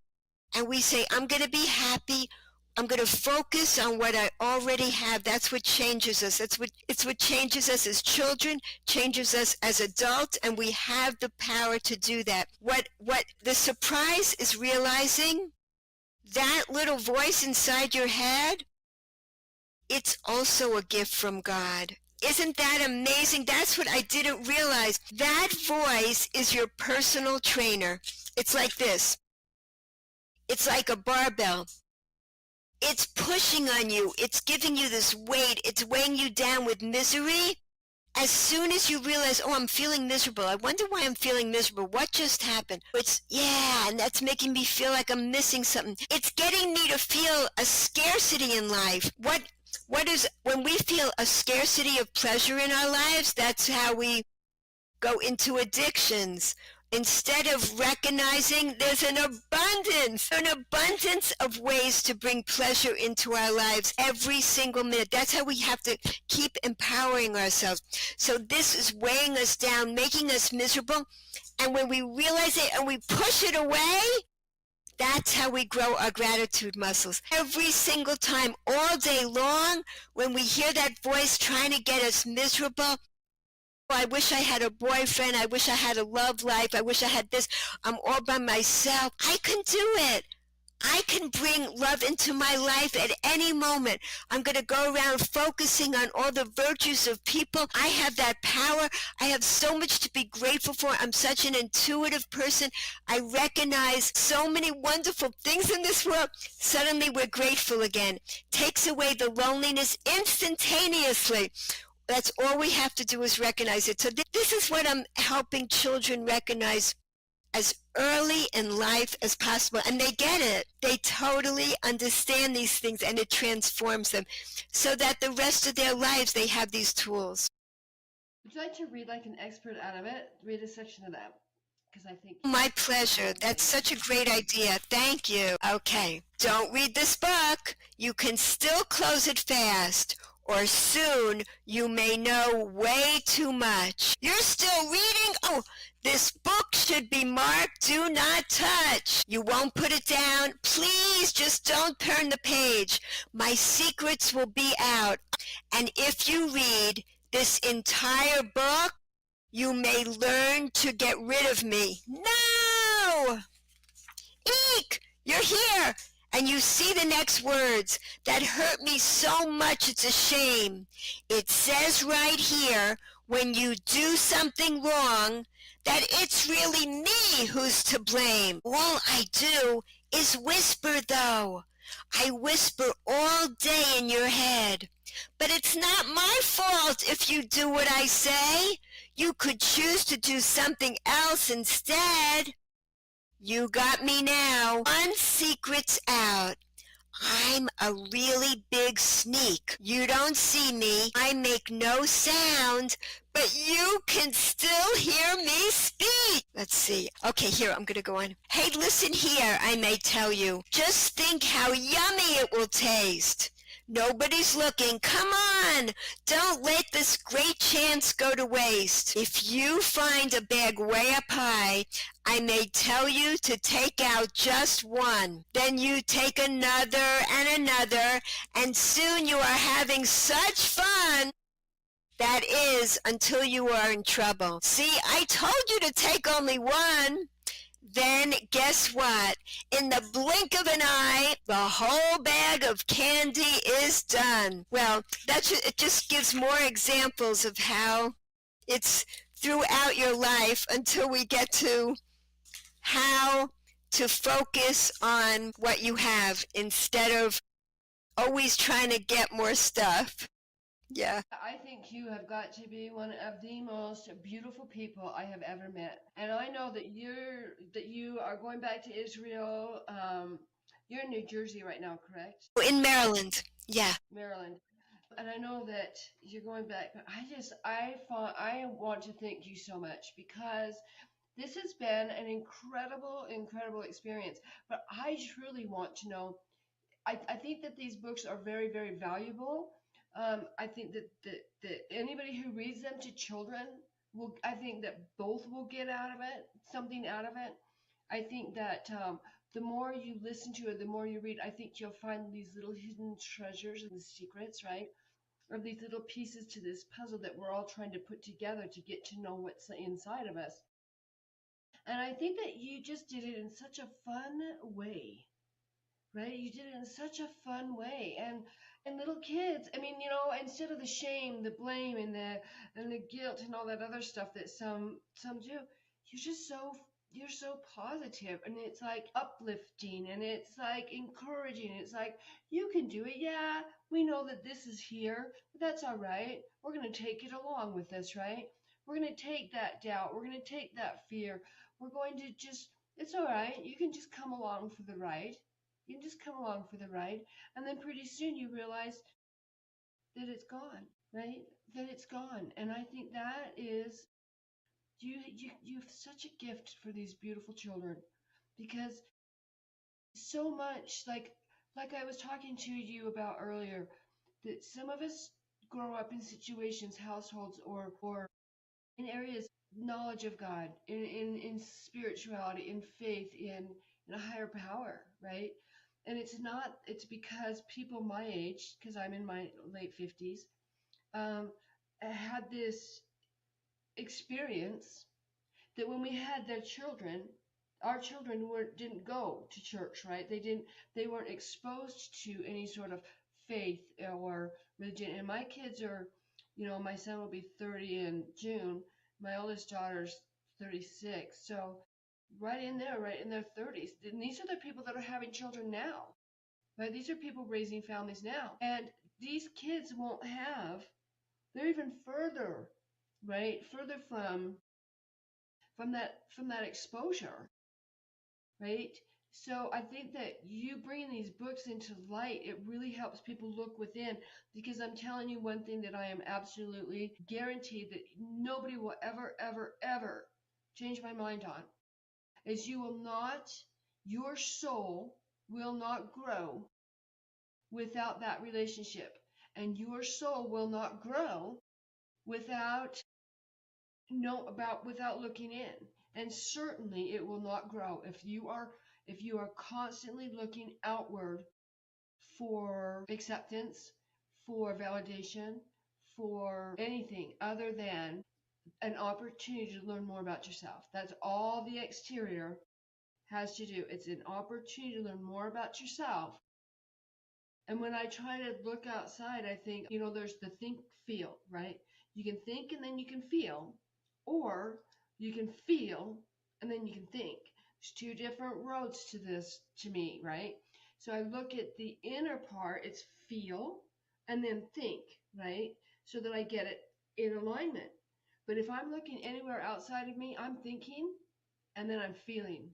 Speaker 2: And we say, I'm going to be happy. I'm going to focus on what I already have. That's what changes us. It's what changes us as children, changes us as adults, and we have the power to do that. What the surprise is realizing, that little voice inside your head, it's also a gift from God. Isn't that amazing? That's what I didn't realize. That voice is your personal trainer. It's like this. It's like a barbell. It's pushing on you. It's giving you this weight. It's weighing you down with misery. As soon as you realize, oh, I'm feeling miserable. I wonder why I'm feeling miserable. What just happened? And that's making me feel like I'm missing something. It's getting me to feel a scarcity in life. When we feel a scarcity of pleasure in our lives, that's how we go into addictions. Instead of recognizing there's an abundance of ways to bring pleasure into our lives every single minute. That's how we have to keep empowering ourselves. So this is weighing us down, making us miserable. And when we realize it and we push it away, that's how we grow our gratitude muscles. Every single time, all day long, when we hear that voice trying to get us miserable, I wish I had a boyfriend. I wish I had a love life. I wish I had this. I'm all by myself. I can do it. I can bring love into my life at any moment. I'm going to go around focusing on all the virtues of people. I have that power. I have so much to be grateful for. I'm such an intuitive person. I recognize so many wonderful things in this world. Suddenly we're grateful again. Takes away the loneliness instantaneously. That's all we have to do is recognize it. So this is what I'm helping children recognize as early in life as possible. And they get it. They totally understand these things, and it transforms them so that the rest of their lives they have these tools.
Speaker 1: Would you like to read like an expert out of it? Read a section of that. Because I think...
Speaker 2: My pleasure. That's such a great idea. Thank you. Okay. Don't read this book. You can still close it fast, or soon you may know way too much. You're still reading? Oh, this book should be marked do not touch. You won't put it down. Please just don't turn the page. My secrets will be out. And if you read this entire book, you may learn to get rid of me. No! Eek! You're here! And you see the next words that hurt me so much it's a shame. It says right here, when you do something wrong, that it's really me who's to blame. All I do is whisper, though. I whisper all day in your head. But it's not my fault if you do what I say. You could choose to do something else instead. You got me now. One secret's out. I'm a really big sneak. You don't see me. I make no sound, but you can still hear me speak. Let's see. Okay, here, I'm going to go on. Hey, listen here, I may tell you. Just think how yummy it will taste. Nobody's looking. Come on. Don't let this great chance go to waste. If you find a bag way up high, I may tell you to take out just one. Then you take another and another, and soon you are having such fun. That is, until you are in trouble. See, I told you to take only one. Then guess what? In the blink of an eye, the whole bag of candy is done. Well, it just gives more examples of how it's throughout your life until we get to how to focus on what you have instead of always trying to get more stuff. Yeah.
Speaker 1: I think you have got to be one of the most beautiful people I have ever met. And I know that you are going back to Israel You're in New Jersey right now, correct?
Speaker 2: In Maryland. Yeah.
Speaker 1: Maryland. And I know that you're going back, but I want to thank you so much because this has been an incredible experience. But I truly want to know. I think that these books are very valuable. I think that anybody who reads them to children I think that both will get out of it, something out of it. I think that the more you listen to it, the more you read, I think you'll find these little hidden treasures and the secrets, right? Or these little pieces to this puzzle that we're all trying to put together to get to know what's inside of us. And I think that you just did it in such a fun way, right? You did it in such a fun way. And little kids, I mean, instead of the shame, the blame, and the guilt and all that other stuff that some do, you're so positive, and it's like uplifting, and it's like encouraging. It's like, you can do it. Yeah, we know that this is here, but that's all right. We're going to take it along with us, right? We're going to take that doubt. We're going to take that fear. We're going to just, it's all right. You can just come along for the ride. You can just come along for the ride. And then pretty soon you realize that it's gone, right? That it's gone. And I think that is, you have such a gift for these beautiful children, because so much, like I was talking to you about earlier, that some of us grow up in situations, households, or in areas, knowledge of God, in spirituality, in faith, in a higher power, right? And it's because people my age, because I'm in my late 50s, had this experience that when we had their children, our children didn't go to church, right? They weren't exposed to any sort of faith or religion. And my kids are, my son will be 30 in June. My oldest daughter's 36. So right in their 30s. And these are the people that are having children now, right? These are people raising families now. And these kids won't have, they're even further, right? Further from that exposure, right? So I think that you bringing these books into light, it really helps people look within, because I'm telling you one thing that I am absolutely guaranteed that nobody will ever change my mind on, is your soul will not grow without that relationship. And your soul will not grow without looking in. And certainly it will not grow if you are constantly looking outward for acceptance, for validation, for anything other than an opportunity to learn more about yourself. That's all the exterior has to do. It's an opportunity to learn more about yourself. And when I try to look outside, I think, there's the think, feel, right? You can think and then you can feel, or you can feel and then you can think. There's two different roads to this, to me, right? So I look at the inner part, it's feel and then think, right? So that I get it in alignment. But if I'm looking anywhere outside of me, I'm thinking and then I'm feeling.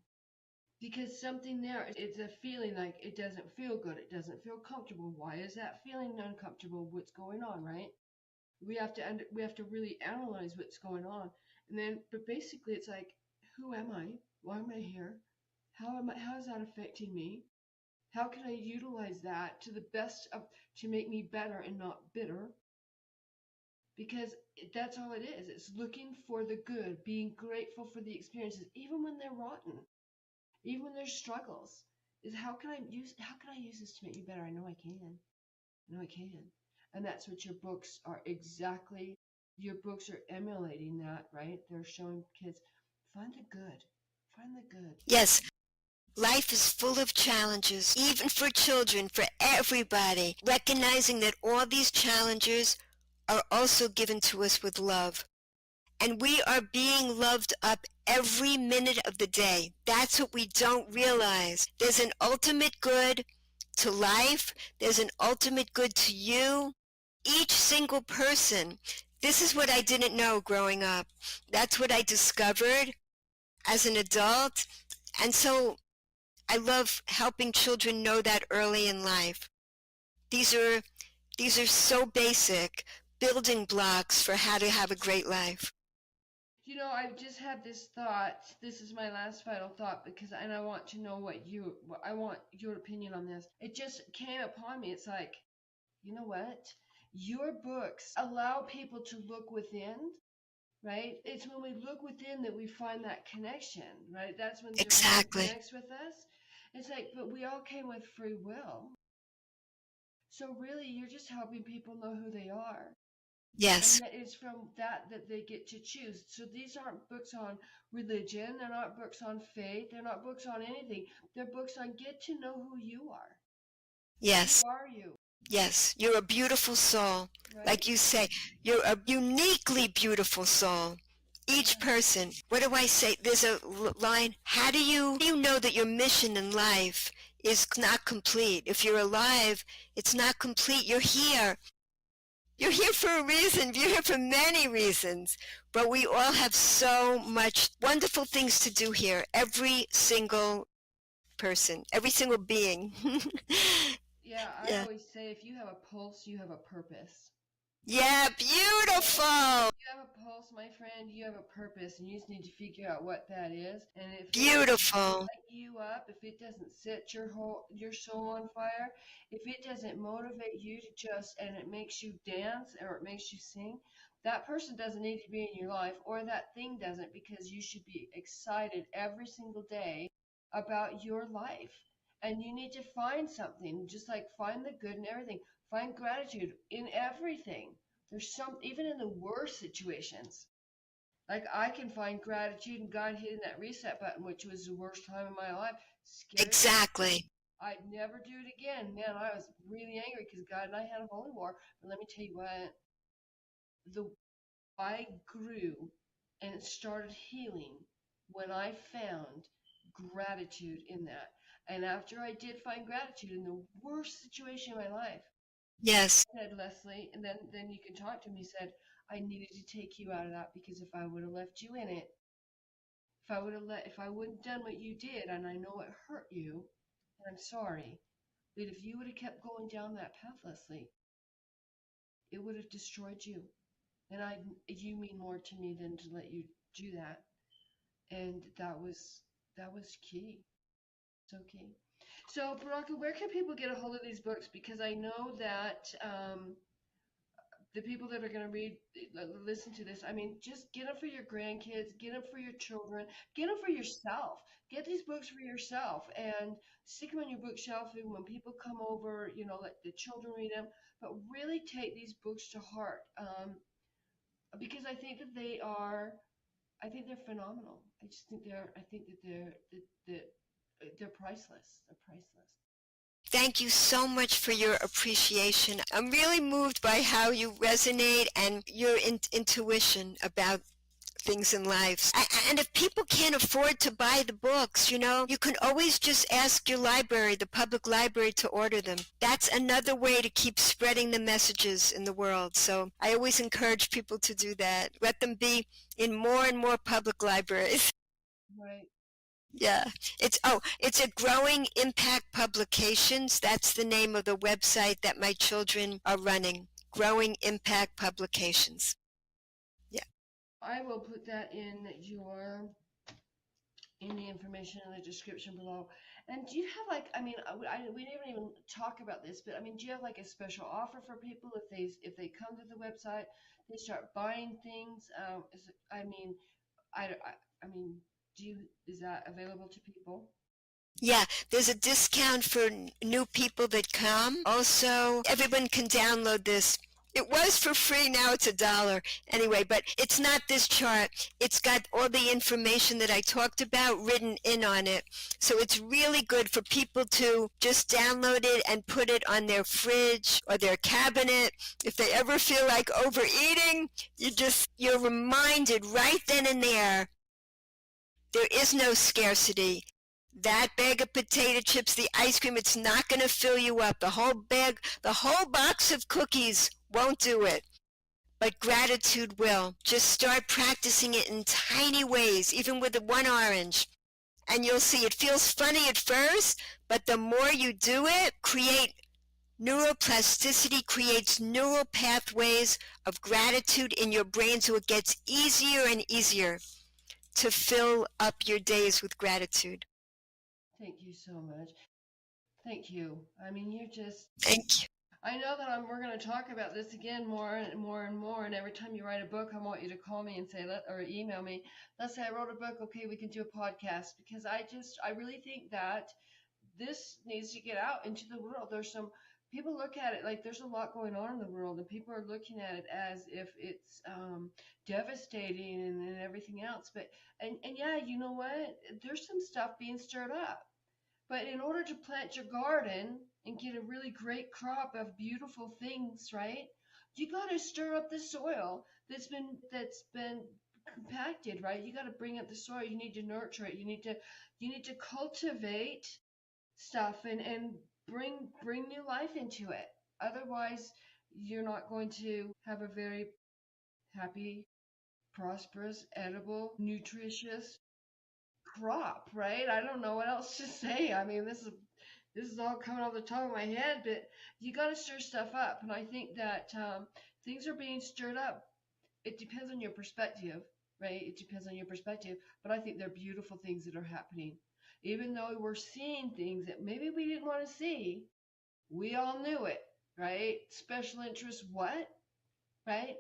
Speaker 1: Because something there, it's a feeling like it doesn't feel good. It doesn't feel comfortable. Why is that feeling uncomfortable? What's going on, right? We have to really analyze what's going on. And then, but basically it's like, who am I? Why am I here? How is that affecting me? How can I utilize that to the best to make me better and not bitter? Because that's all it is. It's looking for the good, being grateful for the experiences, even when they're rotten. Even when there's struggles, is how can I use this to make me better? I know I can. I know I can. And that's what your books are exactly. Your books are emulating that, right? They're showing kids, find the good. Find the good.
Speaker 2: Yes. Life is full of challenges, even for children, for everybody. Recognizing that all these challenges are also given to us with love. And we are being loved up every minute of the day. That's what we don't realize. There's an ultimate good to life. There's an ultimate good to you. Each single person. This is what I didn't know growing up. That's what I discovered as an adult. And so I love helping children know that early in life. These are so basic building blocks for how to have a great life.
Speaker 1: You know, I've just had this thought. This is my last final thought because, and I want to know I want your opinion on this. It just came upon me. It's like, you know what? Your books allow people to look within, right? It's when we look within that we find that connection, right? That's when divine
Speaker 2: Exactly.
Speaker 1: connects with us. It's like, but we all came with free will. So really, you're just helping people know who they are. And
Speaker 2: Yes.
Speaker 1: that is from that they get to choose. So these aren't books on religion. They're not books on faith. They're not books on anything. They're books on get to know who you are. Who
Speaker 2: Yes.
Speaker 1: are you?
Speaker 2: Yes. You're a beautiful soul.
Speaker 1: Right?
Speaker 2: Like you say, you're a uniquely beautiful soul. Each
Speaker 1: Yeah.
Speaker 2: person, what do I say? There's a line, how do you know that your mission in life is not complete? If you're alive, it's not complete. You're here. You're here for a reason. You're here for many reasons. But we all have so much wonderful things to do here. Every single person, every single being.
Speaker 1: Yeah, I
Speaker 2: Yeah.
Speaker 1: always say if you have a pulse, you have a purpose.
Speaker 2: Yeah,
Speaker 1: Right?
Speaker 2: beautiful.
Speaker 1: If you have a pulse, my friend, you have a purpose, and you just need to figure out what that is. And if it doesn't
Speaker 2: Beautiful.
Speaker 1: light you up, if it doesn't set your soul on fire, if it doesn't motivate you to just and it makes you dance or it makes you sing, that person doesn't need to be in your life, or that thing doesn't, because you should be excited every single day about your life. And you need to find something, just like find the good in everything, find gratitude in everything. There's some, even in the worst situations. Like I can find gratitude in God hitting that reset button, which was the worst time in my life. Scared me.
Speaker 2: Exactly.
Speaker 1: I'd never do it again. Man, I was really angry because God and I had a holy war. But let me tell you what, the I grew and it started healing when I found gratitude in that. And after I did find gratitude in the worst situation in my life,
Speaker 2: Yes.
Speaker 1: said Leslie, and then you can talk to him. He said, I needed to take you out of that because if I would have left you in it, if I wouldn't done what you did, and I know it hurt you, and I'm sorry, but if you would have kept going down that path, Leslie, it would have destroyed you. And you mean more to me than to let you do that. And that was key. So key. So, Baraka, where can people get a hold of these books? Because I know that the people that are going to listen to this, I mean, just get them for your grandkids, get them for your children, get them for yourself. Get these books for yourself and stick them on your bookshelf. And when people come over, let the children read them, but really take these books to heart because I think that I think they're phenomenal. I think that they're priceless. They're priceless.
Speaker 2: Thank you so much for your appreciation. I'm really moved by how you resonate and your intuition about things in life. And if people can't afford to buy the books, you can always just ask your library, the public library, to order them. That's another way to keep spreading the messages in the world. So I always encourage people to do that. Let them be in more and more public libraries.
Speaker 1: Right.
Speaker 2: Yeah. It's a Growing Impact Publications. That's the name of the website that my children are running. Growing Impact Publications. Yeah.
Speaker 1: I will put that in the information in the description below. And do you have like, I mean, we didn't even talk about this, but I mean, do you have like a special offer for people if they come to the website, they start buying things? I mean, I mean, is that available to people?
Speaker 2: Yeah, there's a discount for new people that come. Also, everyone can download this. It was for free, now it's $1. Anyway, but it's not this chart. It's got all the information that I talked about written in on it. So it's really good for people to just download it and put it on their fridge or their cabinet. If they ever feel like overeating, you're reminded right then and there is no scarcity. That bag of potato chips, the ice cream, it's not going to fill you up. The whole box of cookies won't do it. But gratitude will. Just start practicing it in tiny ways, even with the one orange. And you'll see it feels funny at first, but the more you do it, neuroplasticity creates neural pathways of gratitude in your brain, so it gets easier and easier to fill up your days with gratitude.
Speaker 1: Thank you so much. Thank you. I mean, you're just,
Speaker 2: Thank you.
Speaker 1: I know that we're going to talk about this again more and more and more. And every time you write a book, I want you to call me and say, or email me. Let's say I wrote a book. Okay, we can do a podcast, because I really think that this needs to get out into the world. There's some people look at it like there's a lot going on in the world, and people are looking at it as if it's devastating and everything else. But and yeah, you know what? There's some stuff being stirred up. But in order to plant your garden and get a really great crop of beautiful things, right? You got to stir up the soil that's been compacted, right? You got to bring up the soil. You need to nurture it. You need to cultivate stuff and bring new life into it. Otherwise, you're not going to have a very happy, prosperous, edible, nutritious crop, right? I don't know what else to say. I mean, this is all coming off the top of my head, but you got to stir stuff up, and I think that things are being stirred up. It depends on your perspective, right? It depends on your perspective, but I think they're beautiful things that are happening. Even though we're seeing things that maybe we didn't want to see, we all knew it, right? Special interest, what? Right?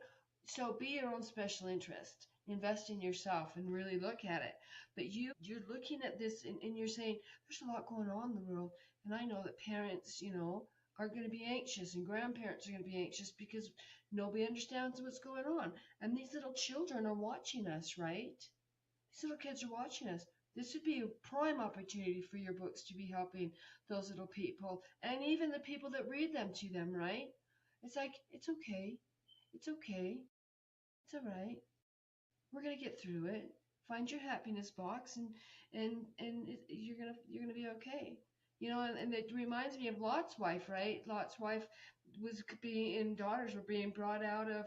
Speaker 1: So be your own special interest. Invest in yourself and really look at it. But you're looking at this, and you're saying there's a lot going on in the world. And I know that parents, are going to be anxious, and grandparents are going to be anxious because nobody understands what's going on. And these little children are watching us, right? These little kids are watching us. This would be a prime opportunity for your books to be helping those little people, and even the people that read them to them, right? It's like, it's okay. It's okay. It's all right. We're gonna get through it. Find your happiness box, and you're gonna be okay. And it reminds me of Lot's wife, right? Lot's wife was being and daughters were being brought out of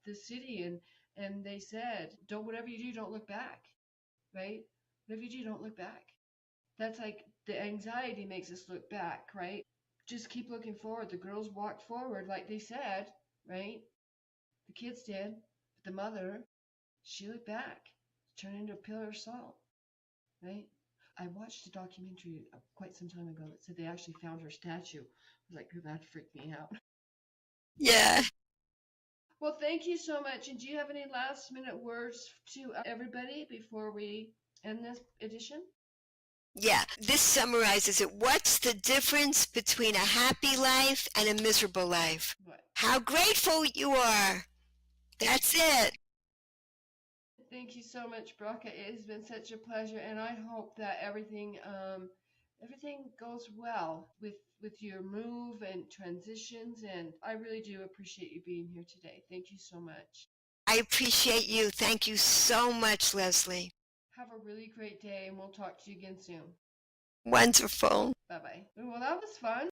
Speaker 1: the city, and they said, don't whatever you do, don't look back, right? Whatever you do, don't look back. That's like the anxiety makes us look back, right? Just keep looking forward. The girls walked forward like they said, right? The kids did, but the mother, she looked back, turned into a pillar of salt, right? I watched a documentary quite some time ago that said they actually found her statue. I was like, that freaked me out.
Speaker 2: Yeah.
Speaker 1: Well, thank you so much. And do you have any last minute words to everybody before we end this edition?
Speaker 2: Yeah, this summarizes it. What's the difference between a happy life and a miserable life?
Speaker 1: What?
Speaker 2: How grateful you are. That's it.
Speaker 1: Thank you so much, Broca. It has been such a pleasure, and I hope that everything goes well with your move and transitions. And I really do appreciate you being here today. Thank you so much.
Speaker 2: I appreciate you. Thank you so much, Leslie.
Speaker 1: Have a really great day, and we'll talk to you again soon.
Speaker 2: Wonderful.
Speaker 1: Bye bye. Well, that was fun.